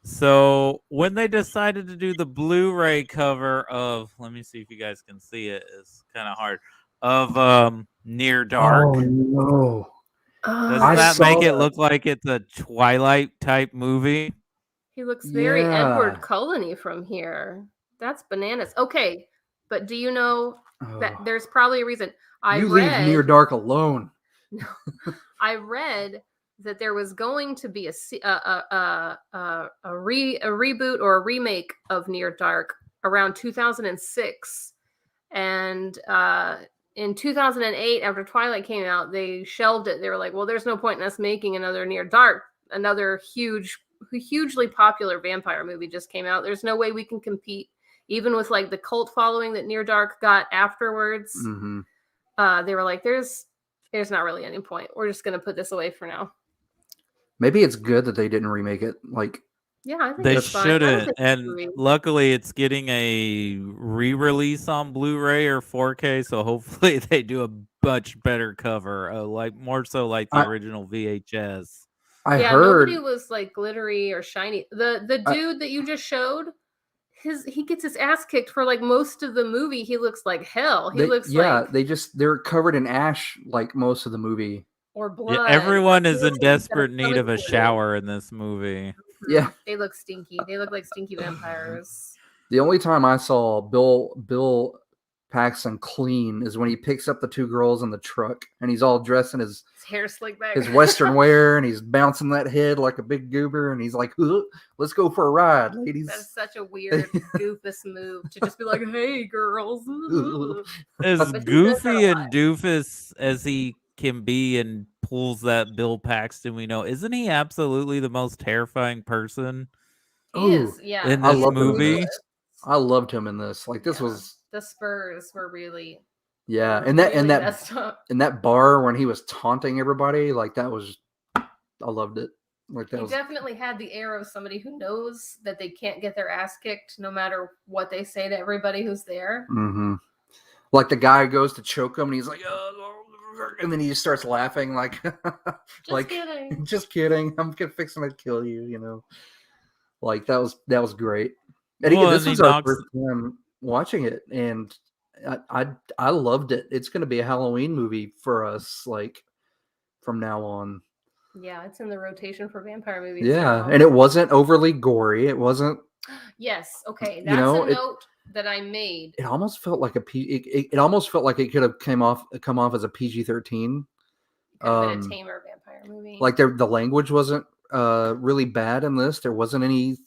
So when they decided to do the Blu-ray cover of, let me see if you guys can see it, it's kind of hard, of Near Dark. Oh no. Doesn't that make it look like it's a Twilight type movie? He looks very Edward Cullen-y from here. That's bananas. Okay, but do you know that there's probably a reason? Leave Near Dark alone. I read that there was going to be a reboot or a remake of Near Dark around 2006, and in 2008, after Twilight came out, they shelved it. They were like, well, there's no point in us making another Near Dark, another huge hugely popular vampire movie just came out. There's no way we can compete, even with like the cult following that Near Dark got afterwards. Mm-hmm. They were like, there's not really any point. We're just gonna put this away for now. Maybe it's good that they didn't remake it. Like, yeah, I think they it's fine. shouldn't. And luckily, it's getting a re-release on Blu-ray or 4K, so hopefully they do a much better cover, like more so like the original VHS. I heard nobody was like glittery or shiny. The dude that you just showed, he gets his ass kicked for like most of the movie. He looks like hell. They're covered in ash like most of the movie. Or blood. Yeah, everyone is in desperate need of a shower in this movie. Yeah, they look stinky. They look like stinky vampires. The only time I saw Bill Paxton clean is when he picks up the two girls in the truck, and he's all dressed in his hair slicked back, his Western wear, and he's bouncing that head like a big goober, and he's like, "Let's go for a ride, ladies." That's such a weird, goofus move to just be like, "Hey, girls." As goofy and doofus as he can be and pulls that Bill Paxton we know, isn't he absolutely the most terrifying person in this movie? I loved him in this. Like, this was the Spurs were really and that bar when he was taunting everybody, like that was, I loved it. Like that he definitely had the air of somebody who knows that they can't get their ass kicked no matter what they say to everybody who's there. Mm-hmm. Like the guy goes to choke him, and he's like, and then he just starts laughing, like, just kidding. I'm fixing to kill you, you know. Like that was great. And this was our first time watching it, and I loved it. It's going to be a Halloween movie for us, like from now on. Yeah, it's in the rotation for vampire movies. Yeah, now. And it wasn't overly gory. It wasn't. Yes. Okay, that's a note that I made. It almost felt like it almost felt like it could have come off as a PG-13. Could have been a tamer vampire movie. Like the language wasn't really bad in this. There wasn't any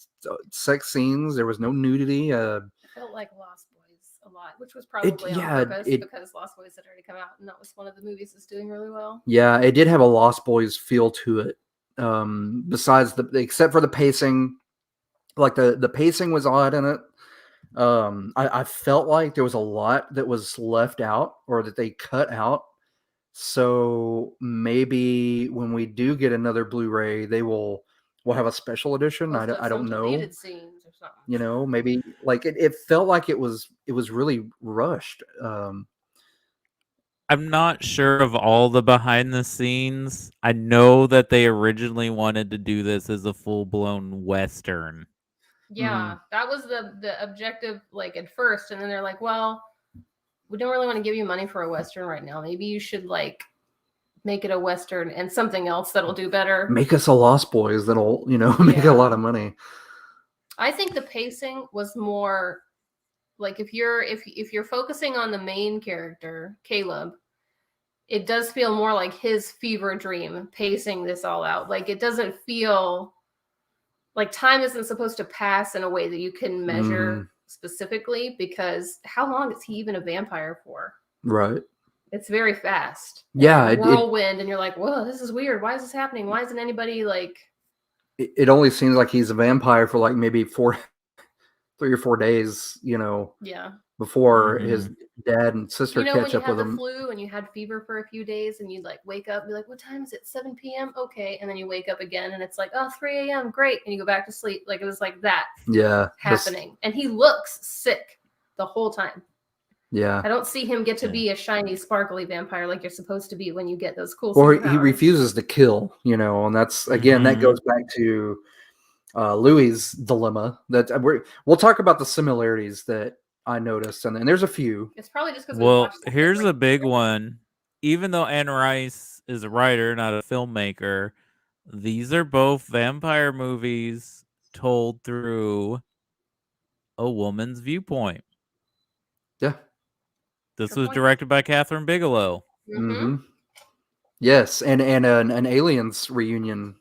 sex scenes. There was no nudity. It felt like Lost Boys a lot, which was probably on purpose because Lost Boys had already come out, and that was one of the movies that's doing really well. Yeah, it did have a Lost Boys feel to it. Besides except for the pacing, like the pacing was odd in it. I felt like there was a lot that was left out or that they cut out. So maybe when we do get another Blu-ray, we'll have a special edition. I don't know. Deleted scenes or something. You know, maybe like it felt like it was really rushed. I'm not sure of all the behind the scenes. I know that they originally wanted to do this as a full-blown Western. Yeah, that was the objective, like at first, and then they're like, well, we don't really want to give you money for a Western right now. Maybe you should like make it a Western and something else that'll do better. Make us a Lost Boys that'll, make a lot of money. I think the pacing was more like if you're focusing on the main character, Caleb, it does feel more like his fever dream pacing this all out. Like it doesn't feel like time isn't supposed to pass in a way that you can measure specifically, because how long is he even a vampire for? Right. It's very fast. Yeah. Whirlwind, and you're like, whoa, this is weird. Why is this happening? Why isn't anybody like... It only seems like he's a vampire for like maybe 3 or 4 days, Yeah. Before his dad and sister catch up with him. You had the flu and you had fever for a few days and you'd like wake up and be like, what time is it? 7 p.m.? Okay. And then you wake up again and it's like, oh, 3 a.m. Great. And you go back to sleep. Like it was like that. Yeah. Happening. And he looks sick the whole time. Yeah. I don't see him get to be a shiny, sparkly vampire like you're supposed to be when you get those cool Or he refuses to kill, and that's, again, that goes back to Louis' dilemma. That we'll talk about the similarities that I noticed, and there's a few. It's probably just because here's a big one. Even though Anne Rice is a writer, not a filmmaker, these are both vampire movies told through a woman's viewpoint. Yeah. This was directed by Kathryn Bigelow. Mm-hmm. Yes, and an Aliens reunion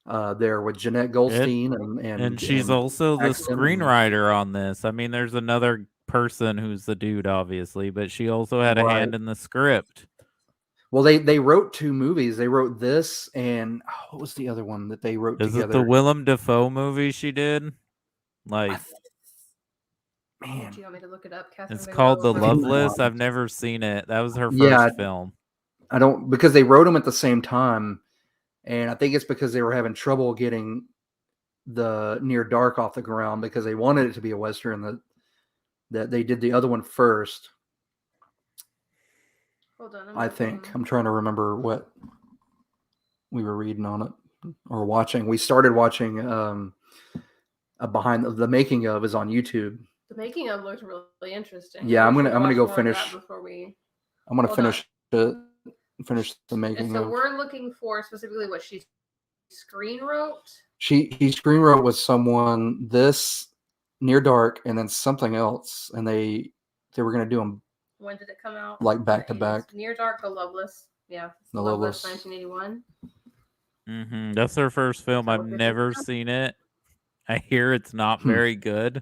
there with Jeanette Goldstein and she's also the screenwriter on this. I mean, there's another person who's the dude, obviously, but she also had a hand in the script. Well, they wrote 2 movies. They wrote this and what was the other one that they wrote Is together? it the Willem Dafoe movie she did? Like, man, do you want me to look it up? Kathryn it's Bigelows called The Vampire. Loveless. I've never seen it. That was her Yeah, first film. I don't, because they wrote them at the same time, and I think it's because they were having trouble getting the Near Dark off the ground because they wanted it to be a Western. That they did the other one first. Hold on, I think I'm trying to remember what we were reading on it or watching. We started watching a behind the making of is on YouTube. The making of looks really interesting. Yeah, I'm We should gonna watch go more of finish. that before we. I'm gonna Hold finish the making And so of. we're looking for specifically what she screen wrote. He screen wrote with someone this Near Dark and then something else, and they were gonna do them. When did it come out? Like back to back. Near Dark, The Loveless. Yeah, The Loveless. 1981. That's their first film. I've never seen it. I hear it's not very good,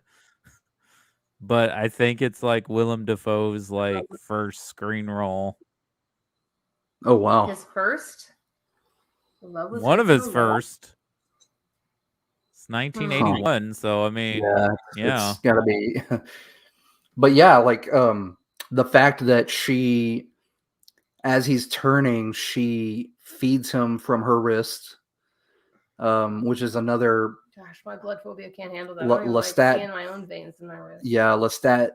but I think it's like Willem Dafoe's like first screen role. Oh wow! His first. One of his first. It's 1981, so I mean, yeah. It's gotta be. But yeah, like the fact that she, as he's turning, she feeds him from her wrist, which is another. Gosh, my blood phobia can't handle that. I don't even like seeing my own veins in my wrist. Yeah, Lestat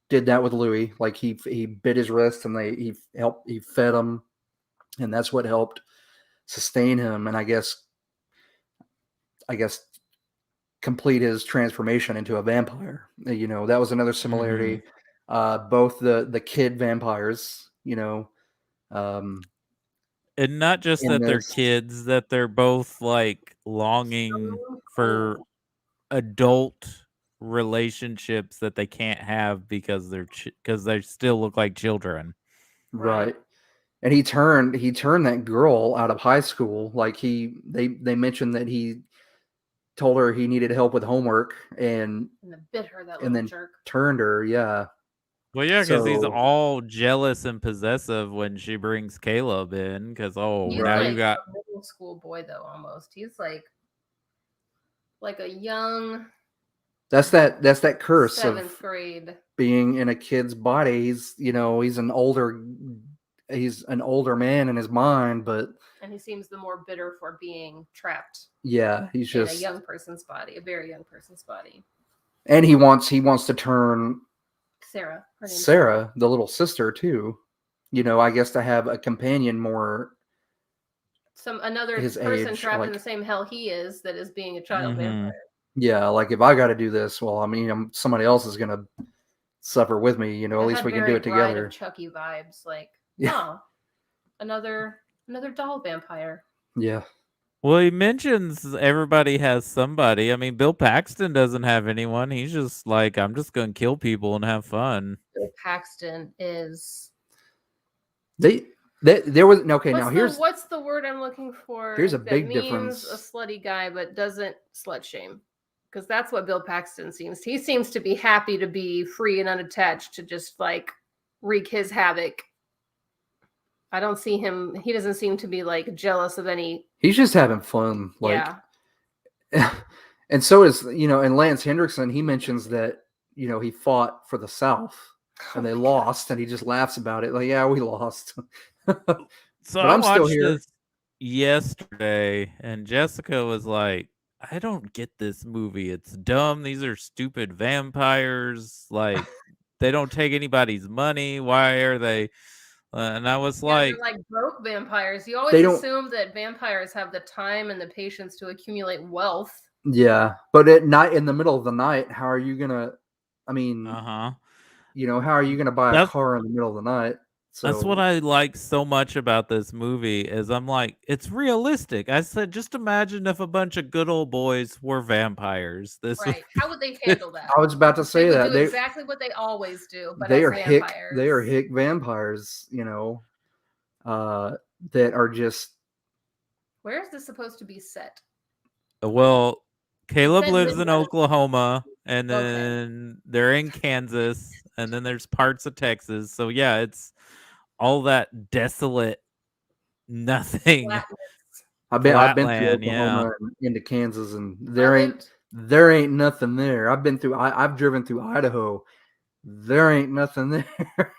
did that with Louis. Like he bit his wrist, and he fed him, and that's what helped sustain him. And I guess complete his transformation into a vampire. You know, that was another similarity. Both the kid vampires, you know, and not just that they're kids, that they're both like longing for adult relationships that they can't have because they still look like children. Right. And he turned that girl out of high school. Like they mentioned that he told her he needed help with homework and bit her, that little jerk. Turned her. Yeah. Well, yeah, because he's all jealous and possessive when she brings Caleb in. Because now like you got a middle school boy though. Almost, he's like a young. That's that curse 7th grade being in a kid's body. He's he's an older man in his mind, and he seems the more bitter for being trapped. Yeah, he's just in a young person's body, a very young person's body. And he wants to turn Sarah, the little sister too. I guess to have a companion more. Another person trapped in the same hell he is, that is being a child vampire. Yeah, like if I got to do this, well, I mean, somebody else is gonna suffer with me. At least we can do it together. Chucky vibes, another doll vampire. Yeah. Well, he mentions everybody has somebody. I mean, Bill Paxton doesn't have anyone. He's just like, I'm just going to kill people and have fun. Bill Paxton is. There was okay. Now what's the word I'm looking for? Here's a big difference. A slutty guy, but doesn't slut shame, because that's what Bill Paxton seems. He seems to be happy to be free and unattached, to just like wreak his havoc. I don't see him. He doesn't seem to be like jealous of any. He's just having fun. And so is, and Lance Hendrickson, he mentions that, he fought for the South and they lost, and he just laughs about it. Like, yeah, we lost. So I'm still here. This yesterday, and Jessica was like, I don't get this movie. It's dumb. These are stupid vampires. Like, they don't take anybody's money. Why are they? And I was like, they're like broke vampires. You always assume that vampires have the time and the patience to accumulate wealth. Yeah, but at night, in the middle of the night, how are you gonna? I mean, how are you gonna buy a car in the middle of the night? So that's what I like so much about this movie, is I'm like, it's realistic. I said, just imagine if a bunch of good old boys were vampires. How would they handle that? I was about to say that. They do exactly what they always do, but they are vampires. They are hick vampires, that are just. Where is this supposed to be set? Well, Caleb lives in Oklahoma, and then they're in Kansas, and then there's parts of Texas. So yeah, it's all that desolate nothing. I've been through Flatland, Oklahoma and into Kansas, and I there ain't nothing there. I've driven through Idaho. There ain't nothing there.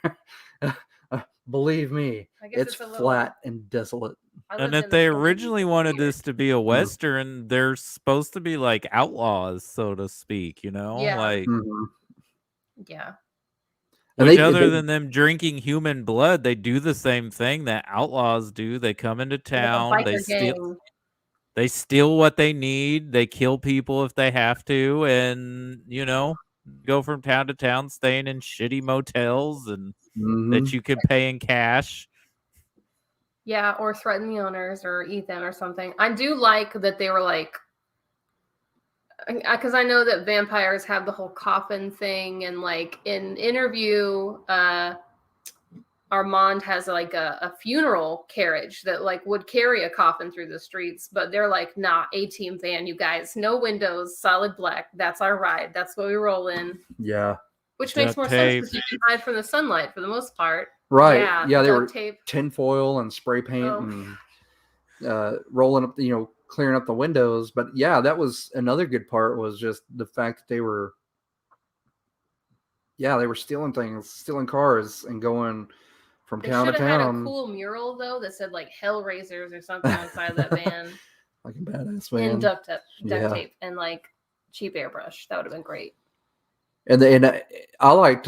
Believe me, I guess it's it's a little- flat and desolate. And if they originally wanted this to be a Western, they're supposed to be like outlaws, so to speak, you know? Yeah. Like, yeah. which other than them drinking human blood, they do the same thing that outlaws do. They come into town, they steal what they need, they kill people if they have to, and, you know, go from town to town staying in shitty motels and that you could pay in cash. Yeah, or threaten the owners or eat them or something. I do like that they were like, because I know that vampires have the whole coffin thing, and like in Interview, Armand has like a funeral carriage that like would carry a coffin through the streets, but they're like, nah, A-team van, you guys, no windows, solid black. That's our ride. That's what we roll in. Yeah. Which makes more sense because you can hide from the sunlight for the most part. Right. Yeah, they were tape. tinfoil and spray paint and rolling up, clearing up the windows. But yeah, that was another good part, was just the fact that they were stealing things, stealing cars and going from town to town. They should have had a cool mural though that said like Hellraisers or something outside that van. Like a badass van. And duct tape and like cheap airbrush. That would have been great. And I liked,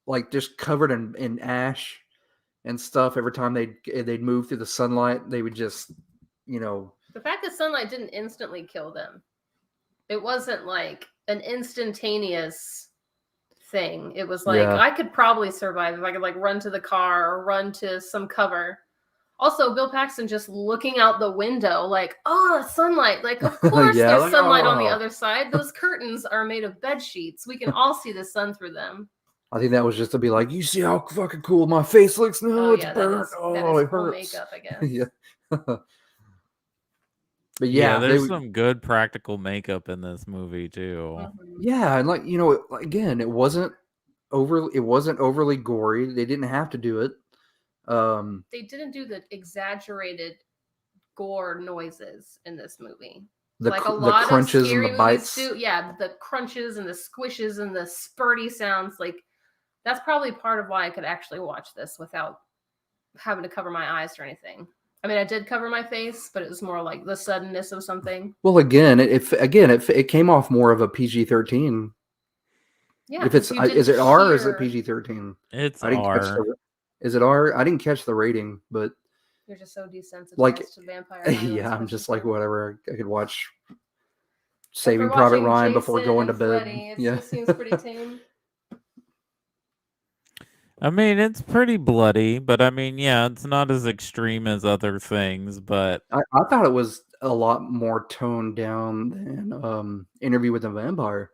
like just covered in ash and stuff. Every time they'd move through the sunlight, they would just, The fact that sunlight didn't instantly kill them. It wasn't like an instantaneous thing. It was like, I could probably survive if I could like run to the car or run to some cover. Also, Bill Paxton just looking out the window like, sunlight. Like, of course there's sunlight on the other side. Those curtains are made of bed sheets. We can all see the sun through them. I think that was just to be like, you see how fucking cool my face looks? No, it's burnt. That is cool makeup, I guess. Yeah. But yeah, there's some good practical makeup in this movie too. Yeah, and like, again, it wasn't overly gory. They didn't have to do it. They didn't do the exaggerated gore noises in this movie. Like a lot of crunches and the bites. The crunches and the squishes and the spurty sounds. Like, that's probably part of why I could actually watch this without having to cover my eyes or anything. I mean, I did cover my face, but it was more like the suddenness of something. Well, again, it came off more of a PG-13. Yeah. If it's is it R or is it PG-13? It's R. Is it R? I didn't catch the rating, but you're just so desensitized to vampire. Yeah, I'm just like, whatever. I could watch Saving Private Ryan before going to bed. It seems pretty tame. I mean, it's pretty bloody, but I mean, yeah, it's not as extreme as other things, but I thought it was a lot more toned down than Interview with the Vampire.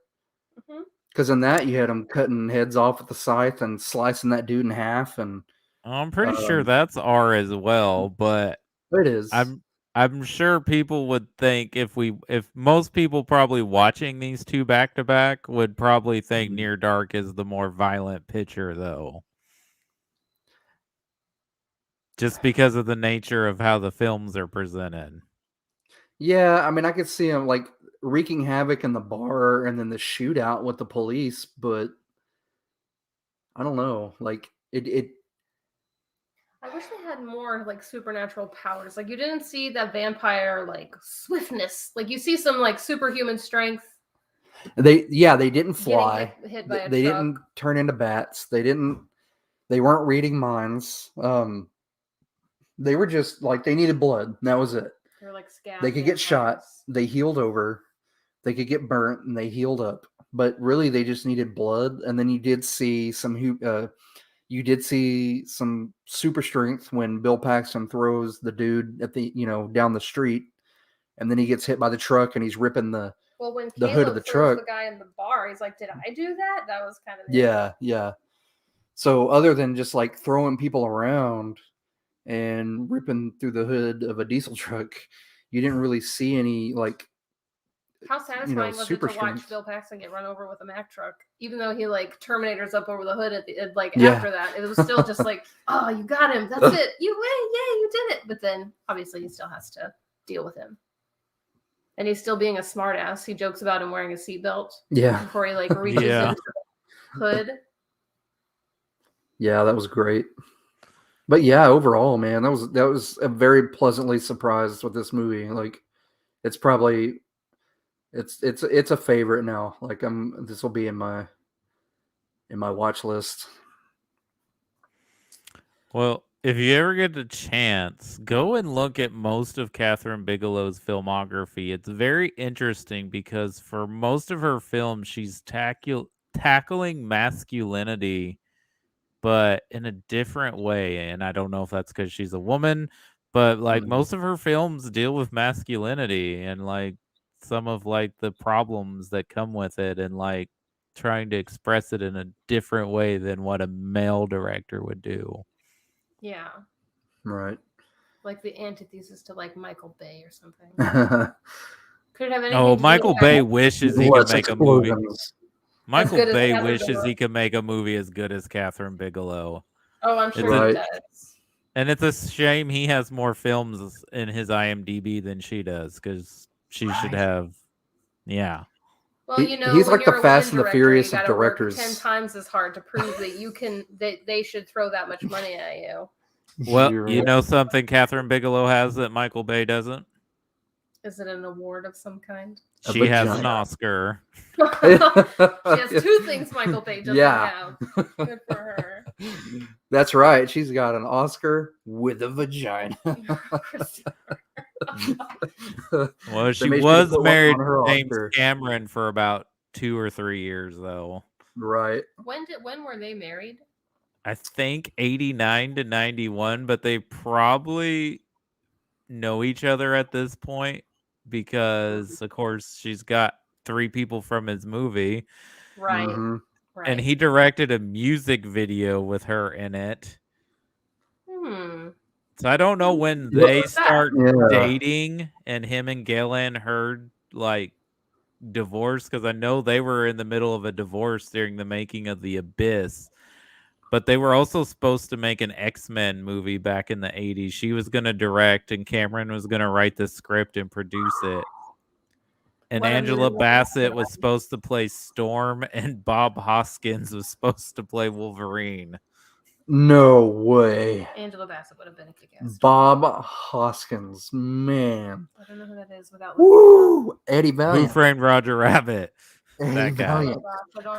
Because in that, you had him cutting heads off with the scythe and slicing that dude in half, and I'm pretty sure that's R as well, but it is. I'm sure people would think if most people probably watching these two back to back would probably think Near Dark is the more violent picture, though. Just because of the nature of how the films are presented. Yeah, I mean, I could see him like wreaking havoc in the bar and then the shootout with the police, but I don't know. Like it. I wish they had more like supernatural powers. Like, you didn't see that vampire like swiftness. Like, you see some like superhuman strength. They didn't fly. Hit by a truck. Didn't turn into bats. They weren't reading minds. They were just like, they needed blood. That was it. They were like scabs. They could get shot. They healed over. They could get burnt and they healed up. But really, they just needed blood. And then you did see some super strength when Bill Paxton throws the dude at the down the street, and then he gets hit by the truck and he's ripping the hood of the truck. The guy in the bar, he's like, "Did I do that?" That was kind of yeah. So other than just like throwing people around and ripping through the hood of a diesel truck, you didn't really see any like How satisfying was it to watch Bill Paxton get run over with a Mack truck? Even though he like Terminators up over the hood after that, it was still just like, oh, you got him. That's it. You win. Yay, you did it. But then obviously he still has to deal with him. And he's still being a smartass. He jokes about him wearing a seatbelt. Yeah. Before he like reaches into the hood. Yeah, that was great. But yeah, overall, man, that was a very pleasantly surprised with this movie. Like, it's probably it's a favorite now. Like, this will be in my watch list. Well, if you ever get the chance, go and look at most of Kathryn Bigelow's filmography. It's very interesting because for most of her films, she's tackling masculinity, but in a different way. And I don't know if that's because she's a woman, but like most of her films deal with masculinity and like some of like the problems that come with it and like trying to express it in a different way than what a male director would do. Yeah. Right. Like the antithesis to like Michael Bay or something. Could it have anything to do Michael with Bay wishes he could make a movie. Michael Bay wishes he could make a movie as good as Kathryn Bigelow. Oh, I'm sure he does. And it's a shame he has more films in his IMDb than she does, because she should have. Yeah. Well, you know, he's like the Fast and the Furious of directors. 10 times as hard to prove that you can. That they should throw that much money at you. Well, you know something Kathryn Bigelow has that Michael Bay doesn't? Is it an award of some kind? She has an Oscar. She has two things Michael Bay doesn't have. Good for her. That's right. She's got an Oscar with a vagina. Well, she was married to James Cameron for about 2 or 3 years, though. Right. When were they married? I think 89 to 91, but they probably know each other at this point because, of course, she's got 3 people from his movie. Right. Mm-hmm. Right. And he directed a music video with her in it. So I don't know when they start dating and him and Galen Hurd like divorced, because I know they were in the middle of a divorce during the making of The Abyss. But they were also supposed to make an X-Men movie back in the 80s. She was going to direct and Cameron was going to write the script and produce it. And Angela Bassett was supposed to play Storm and Bob Hoskins was supposed to play Wolverine. No way. Angela Bassett would have been a kick-ass. Bob Hoskins, man. I don't know who that is without Woo! Eddie Valiant. Who Framed Roger Rabbit? That guy.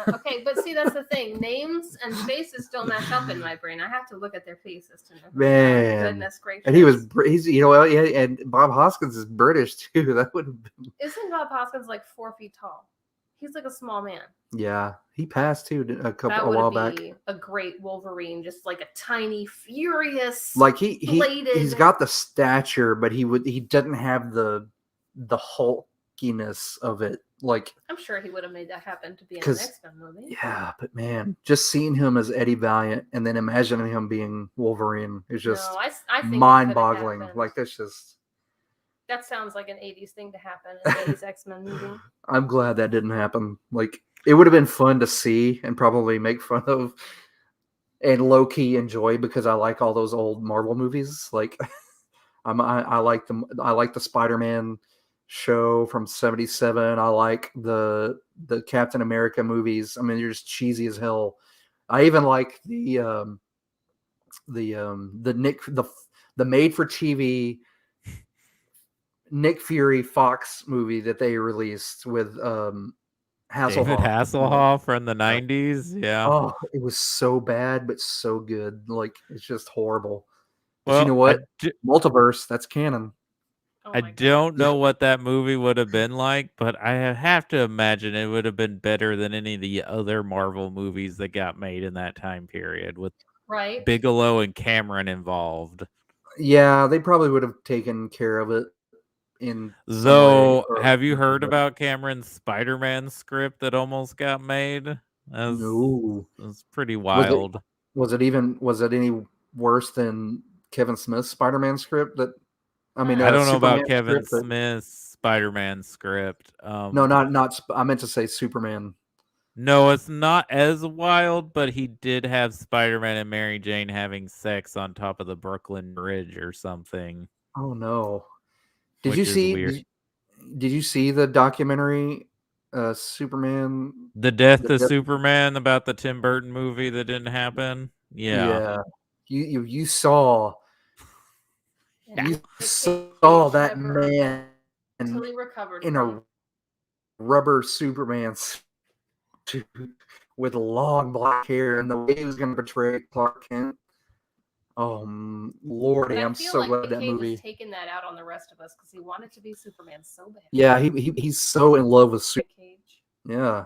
Okay, but see, that's the thing. Names and faces don't match up in my brain. I have to look at their faces to know. Man, goodness gracious! And he's and Bob Hoskins is British too. That would have been. Isn't Bob Hoskins like 4 feet tall? He's like a small man. Yeah, he passed too a while back. That would be a great Wolverine, just like a tiny, furious. Like he's got the stature, but he doesn't have the hulkiness of it. Like, I'm sure he would have made that happen to be in an X-Men movie. Yeah, but man, just seeing him as Eddie Valiant and then imagining him being Wolverine is just I think mind-boggling. Like, that sounds like an 80s thing to happen, an 80s X-Men movie. I'm glad that didn't happen. Like, it would have been fun to see and probably make fun of and low-key enjoy because I like all those old Marvel movies. Like, I like the Spider-Man show from 77. I like the Captain America movies. I mean, they're just cheesy as hell. I even like the made for TV Nick Fury Fox movie that they released with Hasselhoff. David Hasselhoff from the 90s. Yeah. Oh, it was so bad but so good. Like, it's just horrible. Well, you know what? Multiverse, that's canon. I don't know what that movie would have been like, but I have to imagine it would have been better than any of the other Marvel movies that got made in that time period with Bigelow and Cameron involved. Yeah, they probably would have taken care of it. Have you heard about Cameron's Spider-Man script that almost got made? No. It was pretty wild. Was it any worse than Kevin Smith's Spider-Man script? I don't know about Kevin Smith's Spider-Man script. No, not. I meant to say Superman. No, it's not as wild, but he did have Spider-Man and Mary Jane having sex on top of the Brooklyn Bridge or something. Oh no! Did you see the documentary, Superman? The Death of Superman, about the Tim Burton movie that didn't happen? Yeah. You saw. Yeah. You saw that man in a rubber Superman suit with long black hair, and the way he was going to portray Clark Kent. Oh Lordy, I'm so glad that movie. Was taking that out on the rest of us because he wanted to be Superman so bad. Yeah, he's so in love with Superman. Yeah.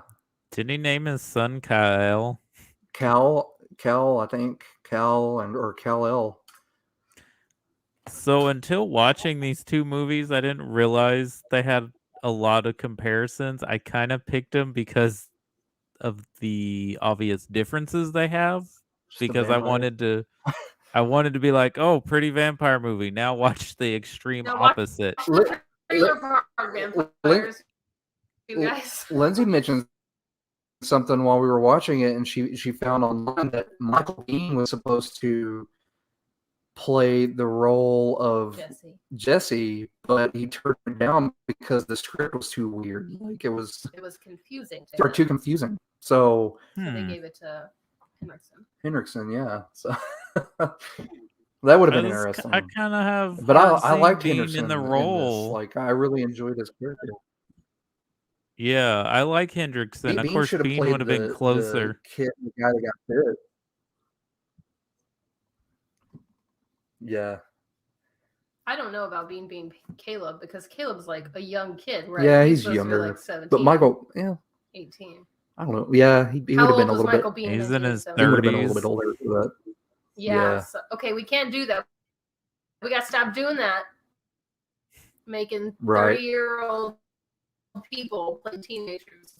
Didn't he name his son Kal? Kal, I think or Kal-El. So until watching these two movies, I didn't realize they had a lot of comparisons. I kind of picked them because of the obvious differences they have. Because I wanted to be like, oh, pretty vampire movie. Now watch the extreme opposite. Lindsay mentioned something while we were watching it, and she found online that Michael Biehn was supposed to play the role of Jesse, but he turned it down because the script was too weird. Like it was confusing. Too confusing. So they gave it to Henriksen, yeah. So that would have been interesting. I kind of have, but I liked Henriksen in the role. Like I really enjoyed his character. Yeah, I like Hendrickson. Of course, Biehn would have been closer. The guy that got bit. Yeah. I don't know about Biehn being Caleb because Caleb's like a young kid, right? Yeah, he's younger. Like 17, but Michael, 18. I don't know. Yeah, he would have been a little bit. He's in his 30s. He would have been a little bit older for that. Yeah. So, okay, we can't do that. We got to stop doing that. Making 30-year-old people play teenagers.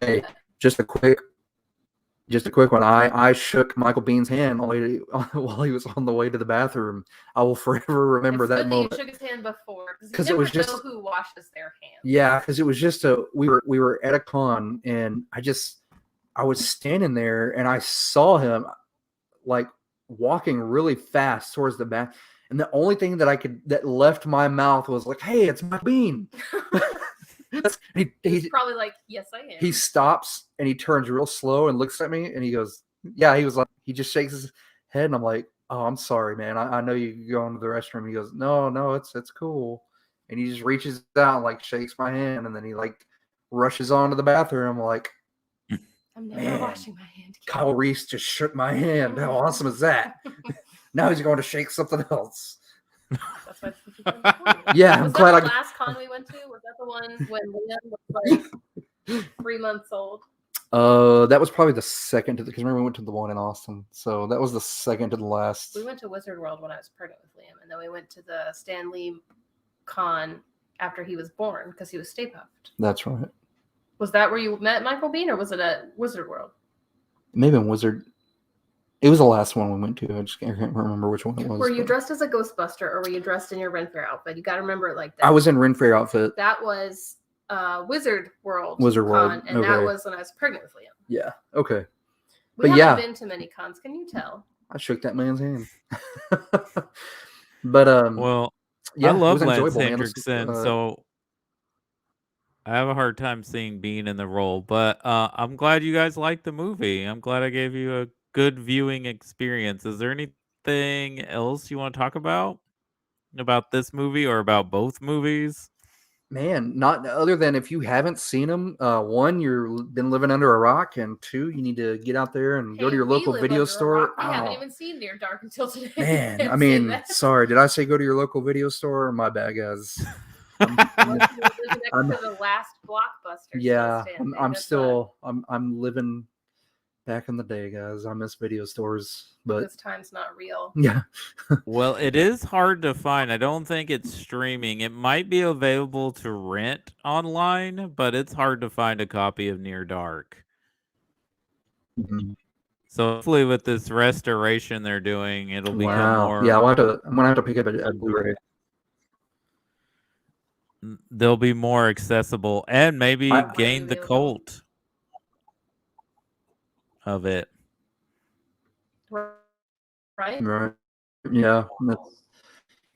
Hey, just a quick one. I shook Michael Bihn's hand while he was on the way to the bathroom. I will forever remember that moment. You shook his hand before because it was just who washes their hands. Yeah, because it was just we were at a con, and I was standing there and I saw him like walking really fast towards the bath, and the only thing that left my mouth was like, "Hey, it's Michael Biehn." He's probably like, yes, I am. He stops and he turns real slow and looks at me and he goes, yeah, he was like, he just shakes his head and I'm like, oh, I'm sorry, man. I know you go into the restroom. He goes, no, it's cool. And he just reaches out and like shakes my hand and then he like rushes on to the bathroom. I'm like, I'm never washing my hand. Kyle Reese just shook my hand. How awesome is that? Now he's going to shake something else. That's why yeah, I'm glad the last con we went to? Was that the one when Liam was like 3 months old? That was probably the second to because remember we went to the one in Austin, so that was the second to the last. We went to Wizard World when I was pregnant with Liam, and then we went to the Stan Lee con after he was born because he was Stay Puft. That's right. Was that where you met Michael Biehn, or was it at Wizard World? Maybe in Wizard. It was the last one we went to. I can't remember which one it was. Were you dressed as a Ghostbuster or were you dressed in your Ren Fair outfit? You got to remember it like that. I was in Ren Fair outfit. That was Wizard World. Wizard World. And that was when I was pregnant with Liam. Yeah. Okay. We haven't been to many cons. Can you tell? I shook that man's hand. But well, yeah, I love Lance Hendrickson, so I have a hard time seeing Biehn in the role. But I'm glad you guys liked the movie. I'm glad I gave you a good viewing experience. Is there anything else you want to talk about this movie or about both movies? Man, not other than if you haven't seen them, one, you've been living under a rock, and two, you need to get out there and go to your local video store. I haven't even seen Near Dark until today. Man, I mean, sorry, did I say go to your local video store? My bad, guys. I'm next to the last Blockbuster. Yeah, I'm living back in the day, guys. I miss video stores, but this time's not real. Yeah. Well, it is hard to find. I don't think it's streaming. It might be available to rent online, but it's hard to find a copy of Near Dark. Mm-hmm. So hopefully with this restoration they're doing, it'll become more. Yeah, I'm gonna have to pick up a Blu-ray. they'll be more accessible and maybe gain the cult of it. Right. Yeah.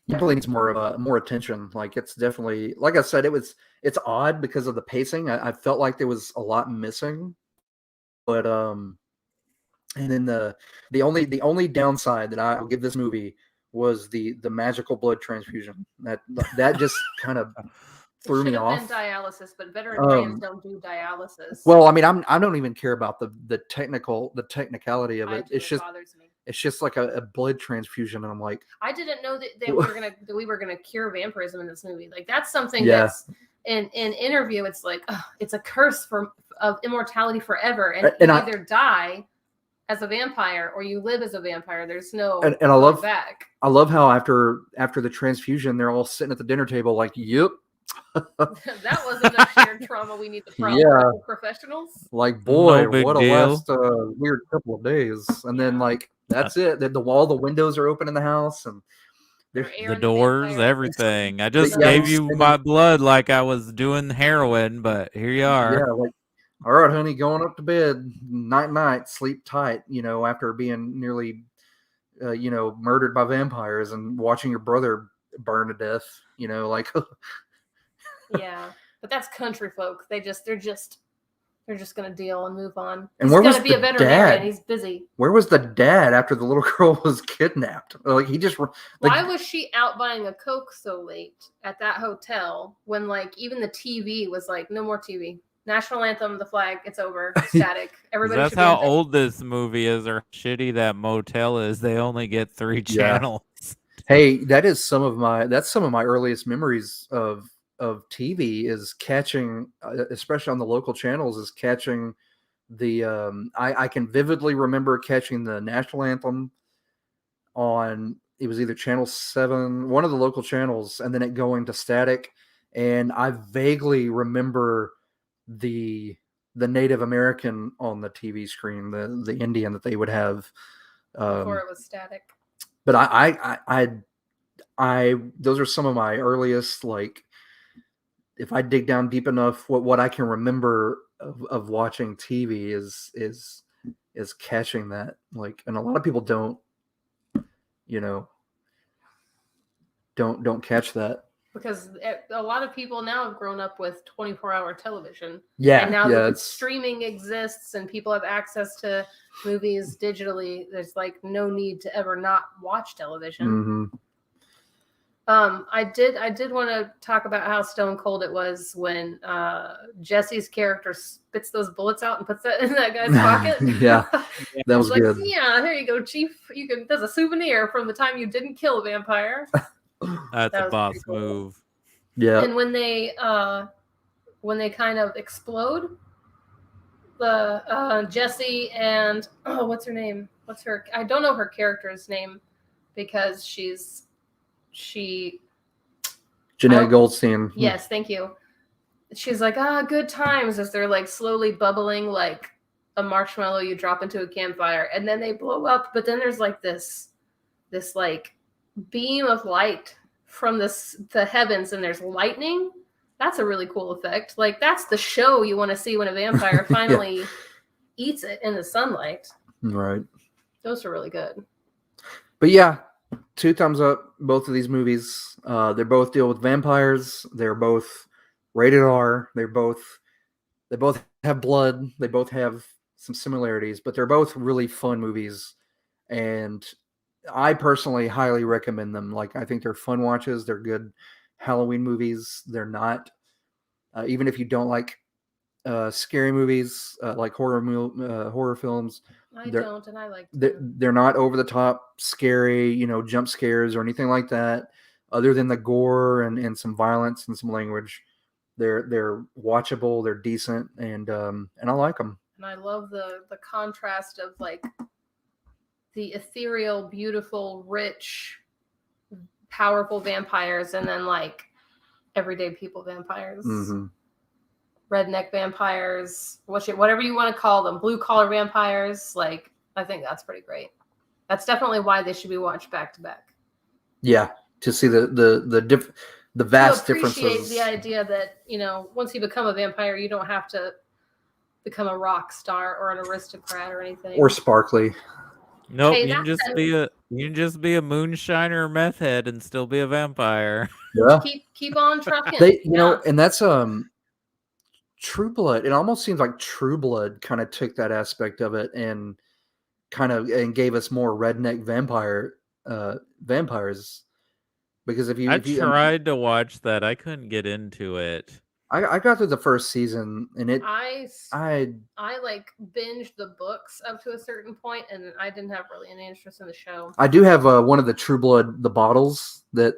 Definitely needs more attention. Like it's definitely, like I said, it's odd because of the pacing. I felt like there was a lot missing, but and then the only downside that I will give this movie was the magical blood transfusion. That just kind of threw me off. Been dialysis, but veterinarians don't do dialysis. Well, I mean, I don't even care about the technicality of it. It bothers me. It's just like a blood transfusion, and I'm like, I didn't know that we were gonna cure vampirism in this movie. Like that's something that's in interview. It's like it's a curse of immortality forever, and you either die as a vampire or you live as a vampire. There's no and I love back. I love how after the transfusion, they're all sitting at the dinner table like, yep. That wasn't a shared trauma we need to problem with professionals. Like, boy, what a last weird couple of days. And then like that's it. Then all the windows are open in the house and the doors, everything. I just gave you my blood like I was doing heroin, but here you are. Yeah, like, all right, honey, going up to bed. Night, sleep tight, after being nearly murdered by vampires and watching your brother burn to death, like yeah, but that's country folk. They're just gonna deal and move on. And where was be a veterinarian. He's busy. Where was the dad after the little girl was kidnapped? Like he just. Why was she out buying a Coke so late at that hotel when like even the TV was like no more TV? National anthem, the flag, it's over, static. Everybody. That's how old this movie is, or shitty that motel is. They only get 3 channels. Hey, that's some of my earliest memories of TV is catching, especially on the local channels, is catching the. I can vividly remember catching the national anthem on. It was either Channel 7, one of the local channels, and then it going to static. And I vaguely remember the Native American on the TV screen, the Indian that they would have before it was static. But I those are some of my earliest, like, if I dig down deep enough, what I can remember of watching TV is catching that, like, and a lot of people don't catch that. Because a lot of people now have grown up with 24-hour television. Yeah. And now that streaming exists and people have access to movies digitally, there's like no need to ever not watch television. Mm-hmm. I did want to talk about how stone cold it was when Jesse's character spits those bullets out and puts that in that guy's pocket. Yeah, that was good. Yeah, here you go, Chief. There's a souvenir from the time you didn't kill a vampire. That's a boss move. Yeah. And when they kind of explode, the Jesse and what's her name? I don't know her character's name because Jeanette Goldstein. Yes, thank you. She's like, good times, as they're like slowly bubbling like a marshmallow you drop into a campfire, and then they blow up. But then there's like this like beam of light from the heavens, and there's lightning. That's a really cool effect. Like that's the show you want to see when a vampire finally eats it in the sunlight. Right. Those are really good. But yeah, 2 thumbs up. Both of these movies. They both deal with vampires. They're both rated R. They both have blood. They both have some similarities, but they're both really fun movies, and I personally highly recommend them. Like, I think they're fun watches. They're good Halloween movies. They're not, even if you don't like scary movies, like horror films. I don't, and I like they're not over the top scary, jump scares or anything like that. Other than the gore and some violence and some language, they're watchable. They're decent, and I like them. And I love the contrast of like the ethereal, beautiful, rich, powerful vampires, and then like everyday people vampires. Mm-hmm. Redneck vampires, whatever you want to call them, blue collar vampires. Like, I think that's pretty great. That's definitely why they should be watched back to back. Yeah, to see the the vast appreciate differences. the idea that, you know, once you become a vampire, you don't have to become a rock star or an aristocrat or anything. Or sparkly. Nope, Hey, you can just be a moonshiner or meth head and still be a vampire. Yeah. Keep on trucking. They, you know, and that's True Blood. It almost seems like True Blood kind of took that aspect of it and gave us more redneck vampires. Because if you tried to watch that, I couldn't get into it. I got through the first season and I like binged the books up to a certain point, and I didn't have really any interest in the show. I do have one of the True Blood, the bottles that,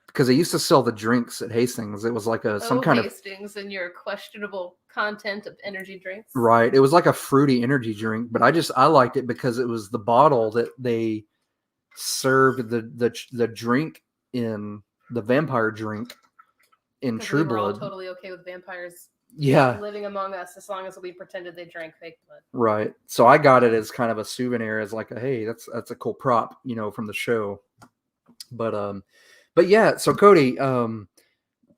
because they used to sell the drinks at Hastings. It was like some kind Hastings and your questionable content of energy drinks. Right. It was like a fruity energy drink, but I liked it because it was the bottle that they served the drink in, the vampire drink in True Blood. We're all totally okay with vampires living among us as long as we pretended they drank fake blood. Right. So I got it as kind of a souvenir, as like hey, that's a cool prop, you know, from the show. But yeah, so Cody,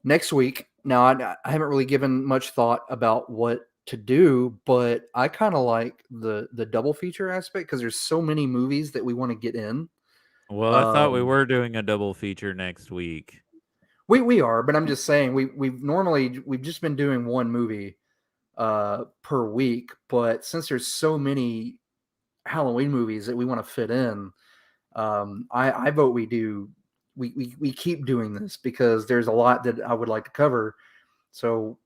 next week, now I haven't really given much thought about what to do, but I kind of like the double feature aspect because there's so many movies that we want to get in. Well, I thought we were doing a double feature next week. We are, but I'm just saying we've just been doing one movie per week, but since there's so many Halloween movies that we want to fit in, I vote we keep doing this because there's a lot that I would like to cover. So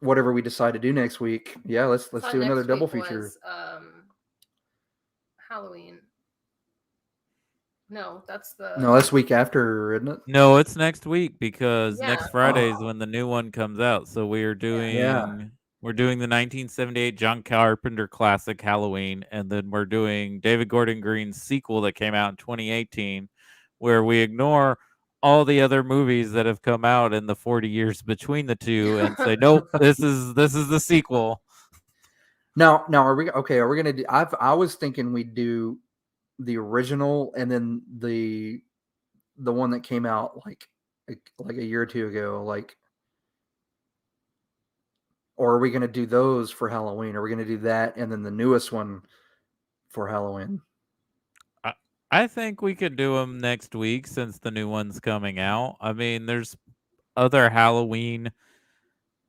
whatever we decide to do next week, let's do another double feature. Halloween. No, that's week after, isn't it? No, it's next week because next Friday is when the new one comes out. So we are doing we're doing the 1978 John Carpenter classic Halloween, and then we're doing David Gordon Green's sequel that came out in 2018, where we ignore all the other movies that have come out in the 40 years between the two and say, nope, this is the sequel. Now are we okay? Are we gonna do? I was thinking we'd do the original and then the one that came out like a year or two ago, or are we going to do those for Halloween? Are we going to do that and then the newest one for Halloween? I think we could do them next week since the new one's coming out. I mean, there's other Halloween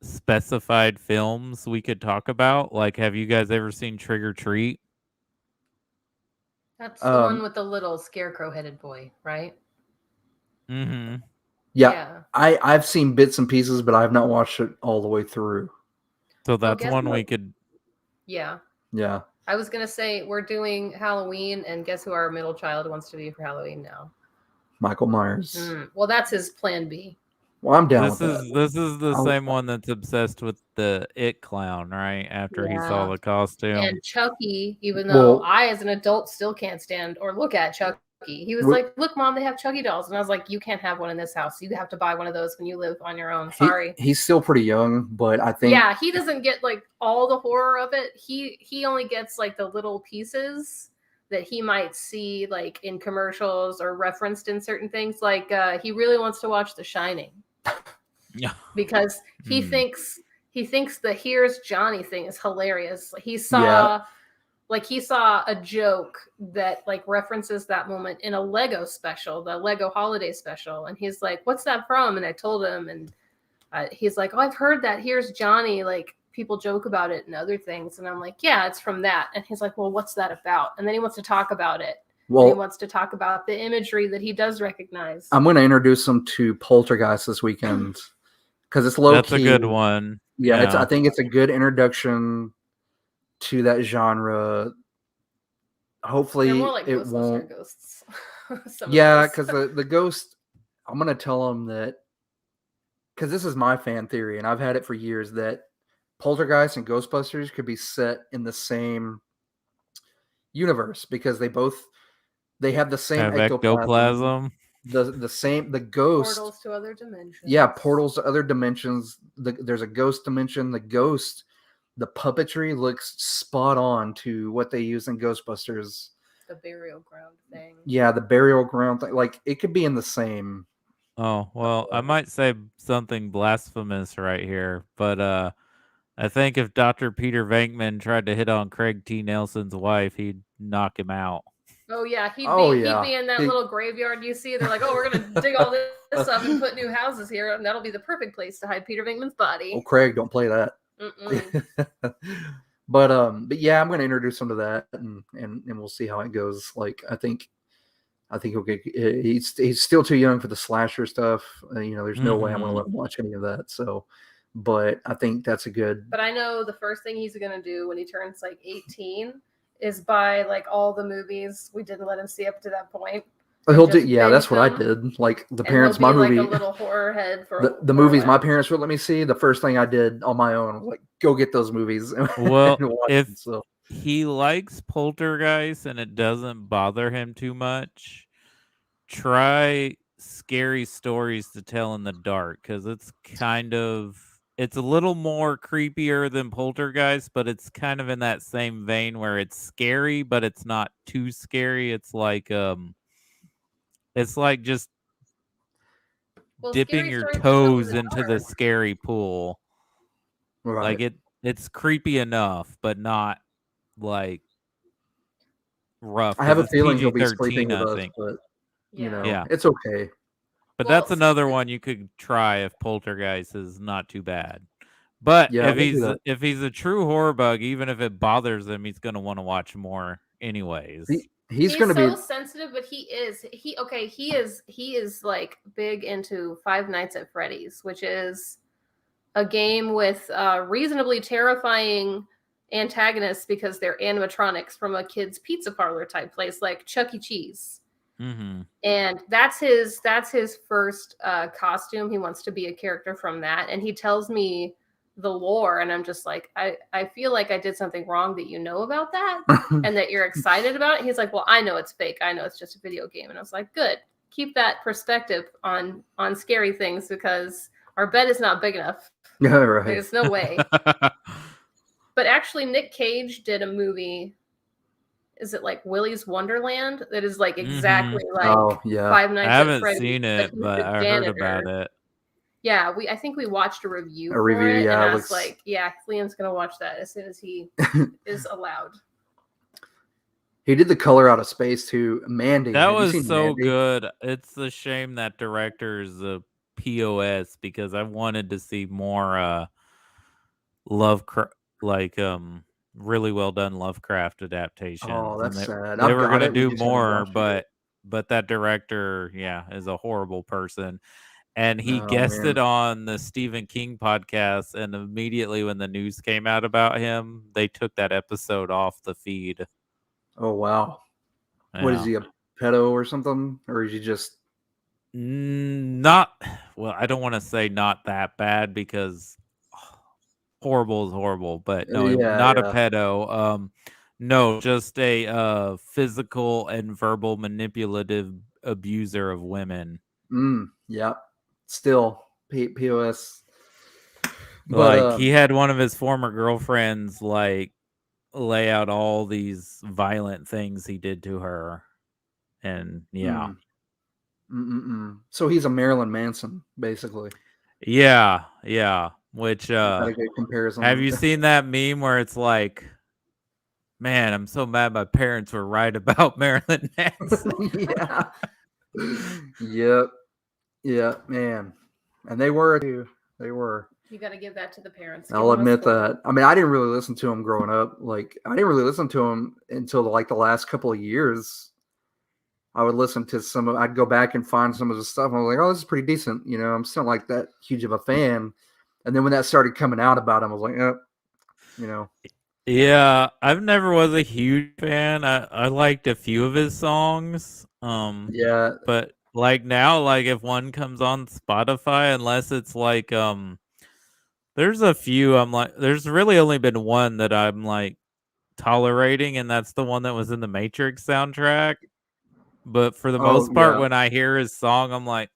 specified films we could talk about. Like, have you guys ever seen Trick or Treat? That's the one with the little scarecrow-headed boy, right? Mm-hmm. Yeah. I've seen bits and pieces, but I've not watched it all the way through. So that's one we could... Yeah. Yeah. I was going to say, we're doing Halloween, and guess who our middle child wants to be for Halloween now? Michael Myers. Well, that's his plan B. Well, I'm down with that. This is the same one that's obsessed with the It clown, right? After he saw the costume. And Chucky, even though I, as an adult, still can't stand or look at Chucky. He was like, look, Mom, they have Chucky dolls. And I was like, you can't have one in this house. You have to buy one of those when you live on your own. Sorry. He's still pretty young, but I think... Yeah, he doesn't get, like, all the horror of it. He only gets, like, the little pieces that he might see, like, in commercials or referenced in certain things. Like, he really wants to watch The Shining. Yeah. Because he thinks the "Here's Johnny" thing is hilarious. He saw a joke that like references that moment in a Lego special, the Lego holiday special, and he's like, "What's that from?" And I told him, and he's like, "Oh, I've heard that. Here's Johnny." Like people joke about it and other things, and I'm like, "Yeah, it's from that." And he's like, "Well, what's that about?" And then he wants to talk about it. Well, he wants to talk about the imagery that he does recognize. I'm going to introduce him to Poltergeist this weekend because it's low key. That's a good one. Yeah, I think it's a good introduction to that genre. Hopefully, more like it won't. Ghosts. Yeah, because the ghost. I'm going to tell him that because this is my fan theory, and I've had it for years that Poltergeist and Ghostbusters could be set in the same universe because they have the same ectoplasm. The ghost portals to other dimensions. Yeah, portals to other dimensions. There's a ghost dimension. The puppetry looks spot on to what they use in Ghostbusters. The burial ground thing. Yeah, the burial ground thing. Like it could be in the same Oh, well, I might say something blasphemous right here, but I think if Dr. Peter Venkman tried to hit on Craig T. Nelson's wife, he'd knock him out. Oh yeah, he'd yeah. be in that little graveyard you see. They're like, oh, we're gonna dig all this up and put new houses here, and that'll be the perfect place to hide Peter Venkman's body. Oh, Craig, don't play that. But yeah, I'm going to introduce him to that, and we'll see how it goes. Like, I think he'll get. He's still too young for the slasher stuff. There's no way I'm going to let him watch any of that. So, but I think that's a good. But I know the first thing he's going to do when he turns like 18 is buy like all the movies we didn't let him see up to that point. He'll do. Yeah, that's what I did. Like the parents, my movie, like a little horror head for the movies my parents would let me see. The first thing I did on my own was like, go get those movies. Well, if he likes Poltergeist and it doesn't bother him too much, try Scary Stories to Tell in the Dark, because it's a little more creepier than Poltergeist, but it's kind of in that same vein where it's scary, but it's not too scary. It's like just dipping your toes into the scary pool. Right. Like it's creepy enough, but not like rough. I have a feeling he'll be PG-13, sleeping with I us, think. but yeah, it's okay. But that's another one you could try if Poltergeist is not too bad. But if he's a true horror bug, even if it bothers him, he's gonna want to watch more anyways. He's going to be so sensitive, but he is like big into Five Nights at Freddy's, which is a game with reasonably terrifying antagonists because they're animatronics from a kid's pizza parlor type place, like Chuck E. Cheese. Mm-hmm. And that's his first costume. He wants to be a character from that, and he tells me the lore, and I'm just like, I feel like I did something wrong that you know about that and that you're excited about it. He's like, well, I know it's fake. I know it's just a video game. And I was like, good. Keep that perspective on scary things, because our bed is not big enough. Yeah, right. There's no way. But actually, Nick Cage did a movie. Is it like Willy's Wonderland? That is like exactly like Five Nights at Freddy's. I haven't seen it, but I heard about it. Yeah, I think we watched a review for it, and I was like, yeah, Liam's gonna watch that as soon as he is allowed. He did The Color Out of Space too. Mandy. That was so good. It's a shame that director's a POS, because I wanted to see more really well done Lovecraft adaptations. Oh, that's sad. They were gonna do more, but that director, is a horrible person. And he guested on the Stephen King podcast, and immediately when the news came out about him, they took that episode off the feed. Oh, wow. Yeah. What is he, a pedo or something? Or is he just... Not... Well, I don't want to say not that bad, because horrible is horrible. But no, not a pedo. No, just a physical and verbal manipulative abuser of women. Yeah. Still POS. But he had one of his former girlfriends like lay out all these violent things he did to her, and so he's a Marilyn Manson, basically. Yeah. Which a good comparison. Have you seen that meme where it's like, man, I'm so mad my parents were right about Marilyn Manson? Yep. Yeah, man. And they were too. They were. You got to give that to the parents. I'll admit that. I mean, I didn't really listen to him growing up. Like, I didn't really listen to him until the last couple of years. I would listen to I'd go back and find some of his stuff. And I was like, oh, this is pretty decent. I'm still like that huge of a fan. And then when that started coming out about him, I was like, Yeah, I've never was a huge fan. I liked a few of his songs. But like now, like if one comes on Spotify, unless it's like there's a few I'm like, there's really only been one that I'm like tolerating, and that's the one that was in the Matrix soundtrack. But for the most part, when I hear his song, I'm like,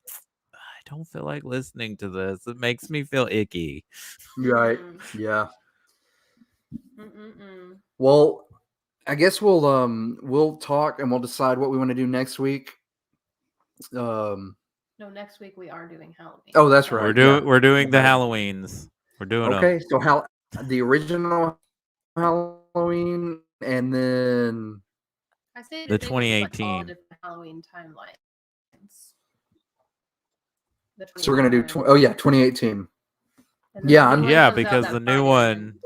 I don't feel like listening to this. It makes me feel icky. Right. Yeah. Well, I guess we'll talk and we'll decide what we want to do next week. No, next week we are doing Halloween. Oh, that's right. We're doing the Halloweens. We're doing okay. them. So the original Halloween, and then I say the to think of just, like, 2018. all different Halloween timelines. So we're gonna do 2018. And then Yeah, the I'm new one Yeah, comes out because that the new Friday, and one.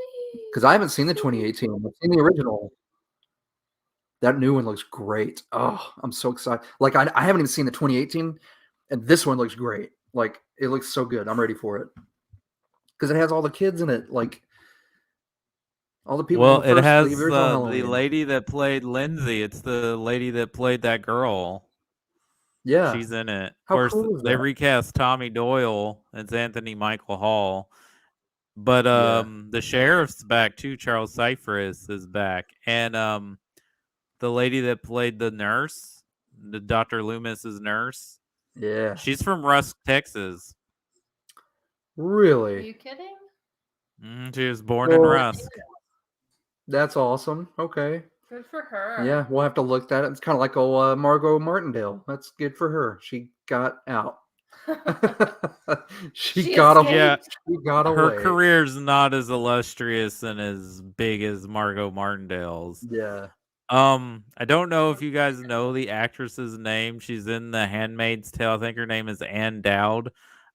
because I haven't seen the 2018. I've seen the original. That new one looks great. Oh, I'm so excited. Like I haven't even seen the 2018, and this one looks great. Like it looks so good. I'm ready for it because it has all the kids in it. Like all the people Well, from it has the original the Halloween. lady that played Lindsay. It's the lady that played that girl. Yeah, she's in it. Of how course, cool is they that? recast Tommy Doyle. It's Anthony Michael Hall. But Yeah, the sheriff's back too. Charles Cyphers is back, and the lady that played the nurse, the Dr. Loomis's nurse, yeah. she's from Rusk, Texas. Are Really? you kidding? She was born in Well, Rusk. that's awesome. Okay. Good for her. Yeah, we'll have to look that. It's kind of like Margot Martindale. That's good for her. She got out. she got escaped. Yeah, She got her away. career's not as illustrious and as big as Margot Martindale's. Yeah. I don't know if you guys know the actress's name. She's in The Handmaid's Tale. I think her name is Ann Dowd.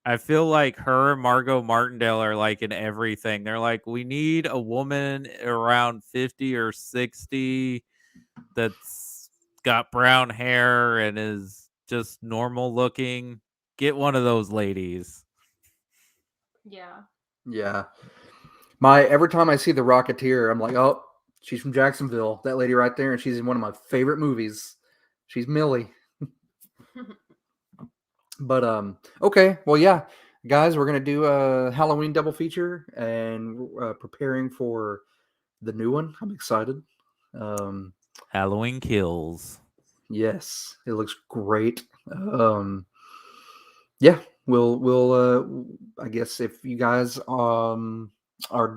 I feel like her and Margot Martindale are like in everything. They're like, we need a woman around 50 or 60 that's got brown hair and is just normal looking. Get one of those ladies. Yeah. Yeah. Every time I see the Rocketeer, I'm like, oh, she's from Jacksonville. That lady right there, and she's in one of my favorite movies. She's Millie. But okay, well, yeah, guys, we're gonna do a Halloween double feature and preparing for the new one. I'm excited. Halloween Kills. Yes, it looks great. Yeah, we'll I guess if you guys are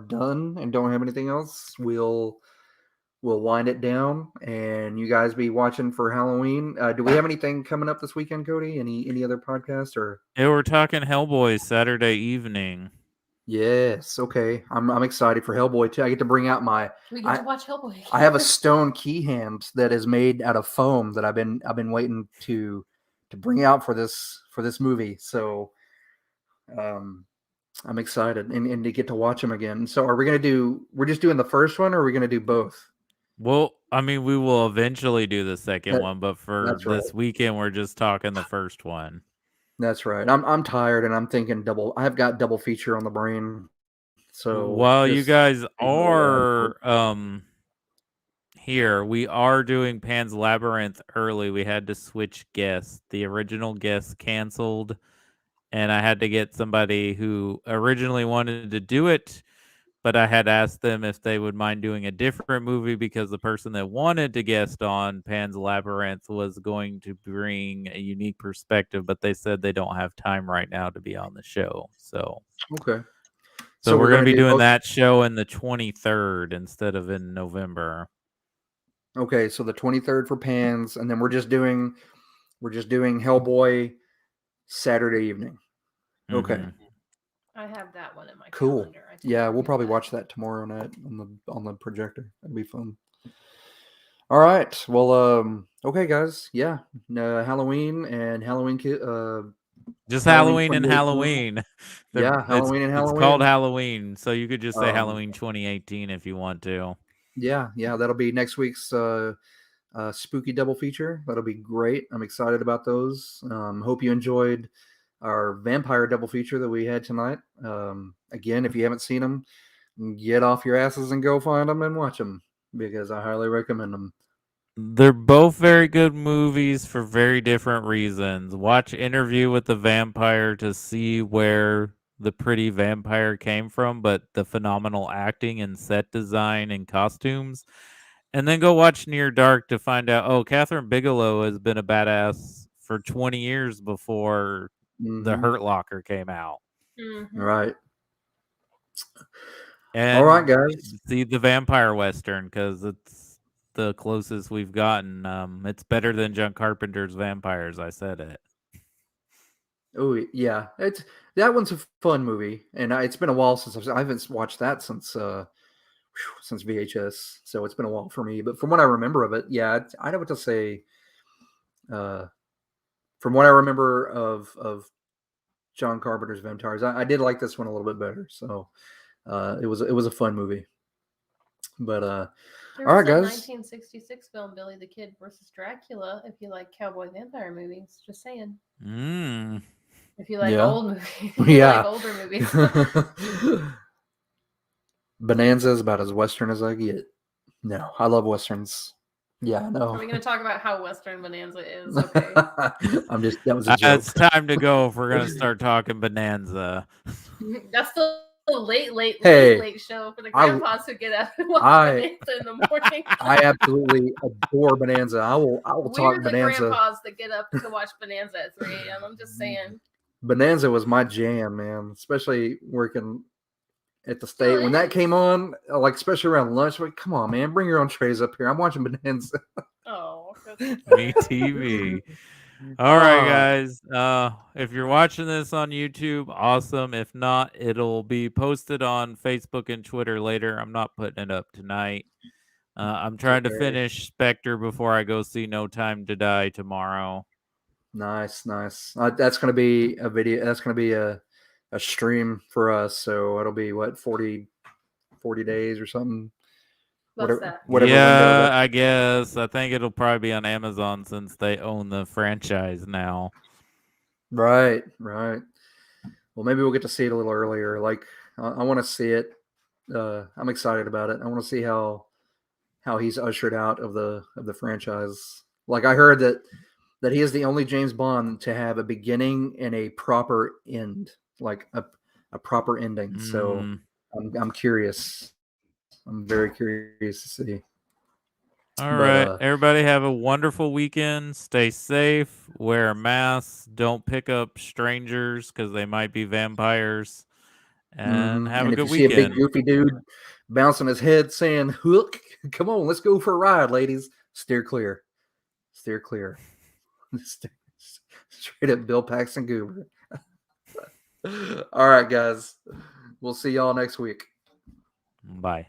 done and don't have anything else, we'll wind it down and you guys be watching for Halloween. Do we have anything coming up this weekend, Cody? Any other podcast or? Yeah, we're talking Hellboy Saturday evening. Yes, okay. I'm excited for Hellboy too. I get to bring out we get to watch Hellboy. I have a stone key hand that is made out of foam that I've been waiting to bring out for this movie. So I'm excited and to get to watch him again. So we're just doing the first one or are we gonna do both? Well, I mean, we will eventually do the second one, but for this weekend, we're just talking the first one. That's right. I'm tired and I'm thinking double. I've got double feature on the brain. So while you guys are here, we are doing Pan's Labyrinth early. We had to switch guests. The original guest canceled, and I had to get somebody who originally wanted to do it, but I had asked them if they would mind doing a different movie because the person that wanted to guest on Pan's Labyrinth was going to bring a unique perspective, but they said they don't have time right now to be on the show. So okay. So we're going to be doing that show in the 23rd instead of in November. Okay, so the 23rd for Pans, and then we're just doing Hellboy Saturday evening. Okay. Mm-hmm. I have that one in my cool. calendar. Yeah, we'll probably watch that tomorrow night on the projector. That'd be fun. All right. Well, okay, guys. Yeah, Halloween and Halloween. Just Halloween and Halloween. Yeah, Halloween and Halloween. It's called Halloween, so you could just say Halloween 2018 if you want to. Yeah, that'll be next week's spooky double feature. That'll be great. I'm excited about those. Hope you enjoyed our vampire double feature that we had tonight. Again, if you haven't seen them, get off your asses and go find them and watch them because I highly recommend them. They're both very good movies for very different reasons. Watch Interview with the Vampire to see where the pretty vampire came from, but the phenomenal acting and set design and costumes. And then go watch Near Dark to find out, oh, Kathryn Bigelow has been a badass for 20 years before The Hurt Locker came out. Mm-hmm. Right. And all right, guys. See the Vampire Western because it's the closest we've gotten. It's better than John Carpenter's Vampires. I said it. Oh yeah, that one's a fun movie, and it's been a while since I haven't watched that since VHS, so it's been a while for me. But from what I remember of it, yeah, I'd have to say, uh, from what I remember of John Carpenter's Vampires, I did like this one a little bit better. So it was a fun movie. But there all was right, a guys. 1966 film, Billy the Kid versus Dracula. If you like cowboy vampire movies, just saying. If you like old movies, if you like older movies. Bonanza is about as Western as I get. No, I love Westerns. Yeah, no. Are we going to talk about how Western Bonanza is? Okay. That was a joke. It's time to go if we're going to start talking Bonanza. That's the late show for the grandpas who get up and watch Bonanza in the morning. I absolutely adore Bonanza. I will talk Bonanza. We're the grandpas that get up to watch Bonanza at 3 a.m. I'm just saying. Bonanza was my jam, man. Especially working at the state when that came on, like especially around lunch. Like, come on, man, bring your own trays up here. I'm watching Bonanza. Oh, me TV. All right, guys. If you're watching this on YouTube, awesome. If not, it'll be posted on Facebook and Twitter later. I'm not putting it up tonight. I'm trying to finish Spectre before I go see No Time to Die tomorrow. Nice. That's going to be a video. That's going to be a stream for us. So it'll be what 40 days or something. Whatever yeah, I guess. I think it'll probably be on Amazon since they own the franchise now. Right. Well, maybe we'll get to see it a little earlier. Like, I want to see it. I'm excited about it. I want to see how he's ushered out of the franchise. Like, I heard that he is the only James Bond to have a beginning and a proper end, like a proper ending. So I'm curious. I'm very curious to see. All right. Everybody have a wonderful weekend. Stay safe. Wear a mask. Don't pick up strangers because they might be vampires. And have a good weekend. See a big goofy dude bouncing his head saying, "Hook, come on, let's go for a ride, ladies." Steer clear. Straight up Bill Paxton Goober. All right, guys. We'll see y'all next week. Bye.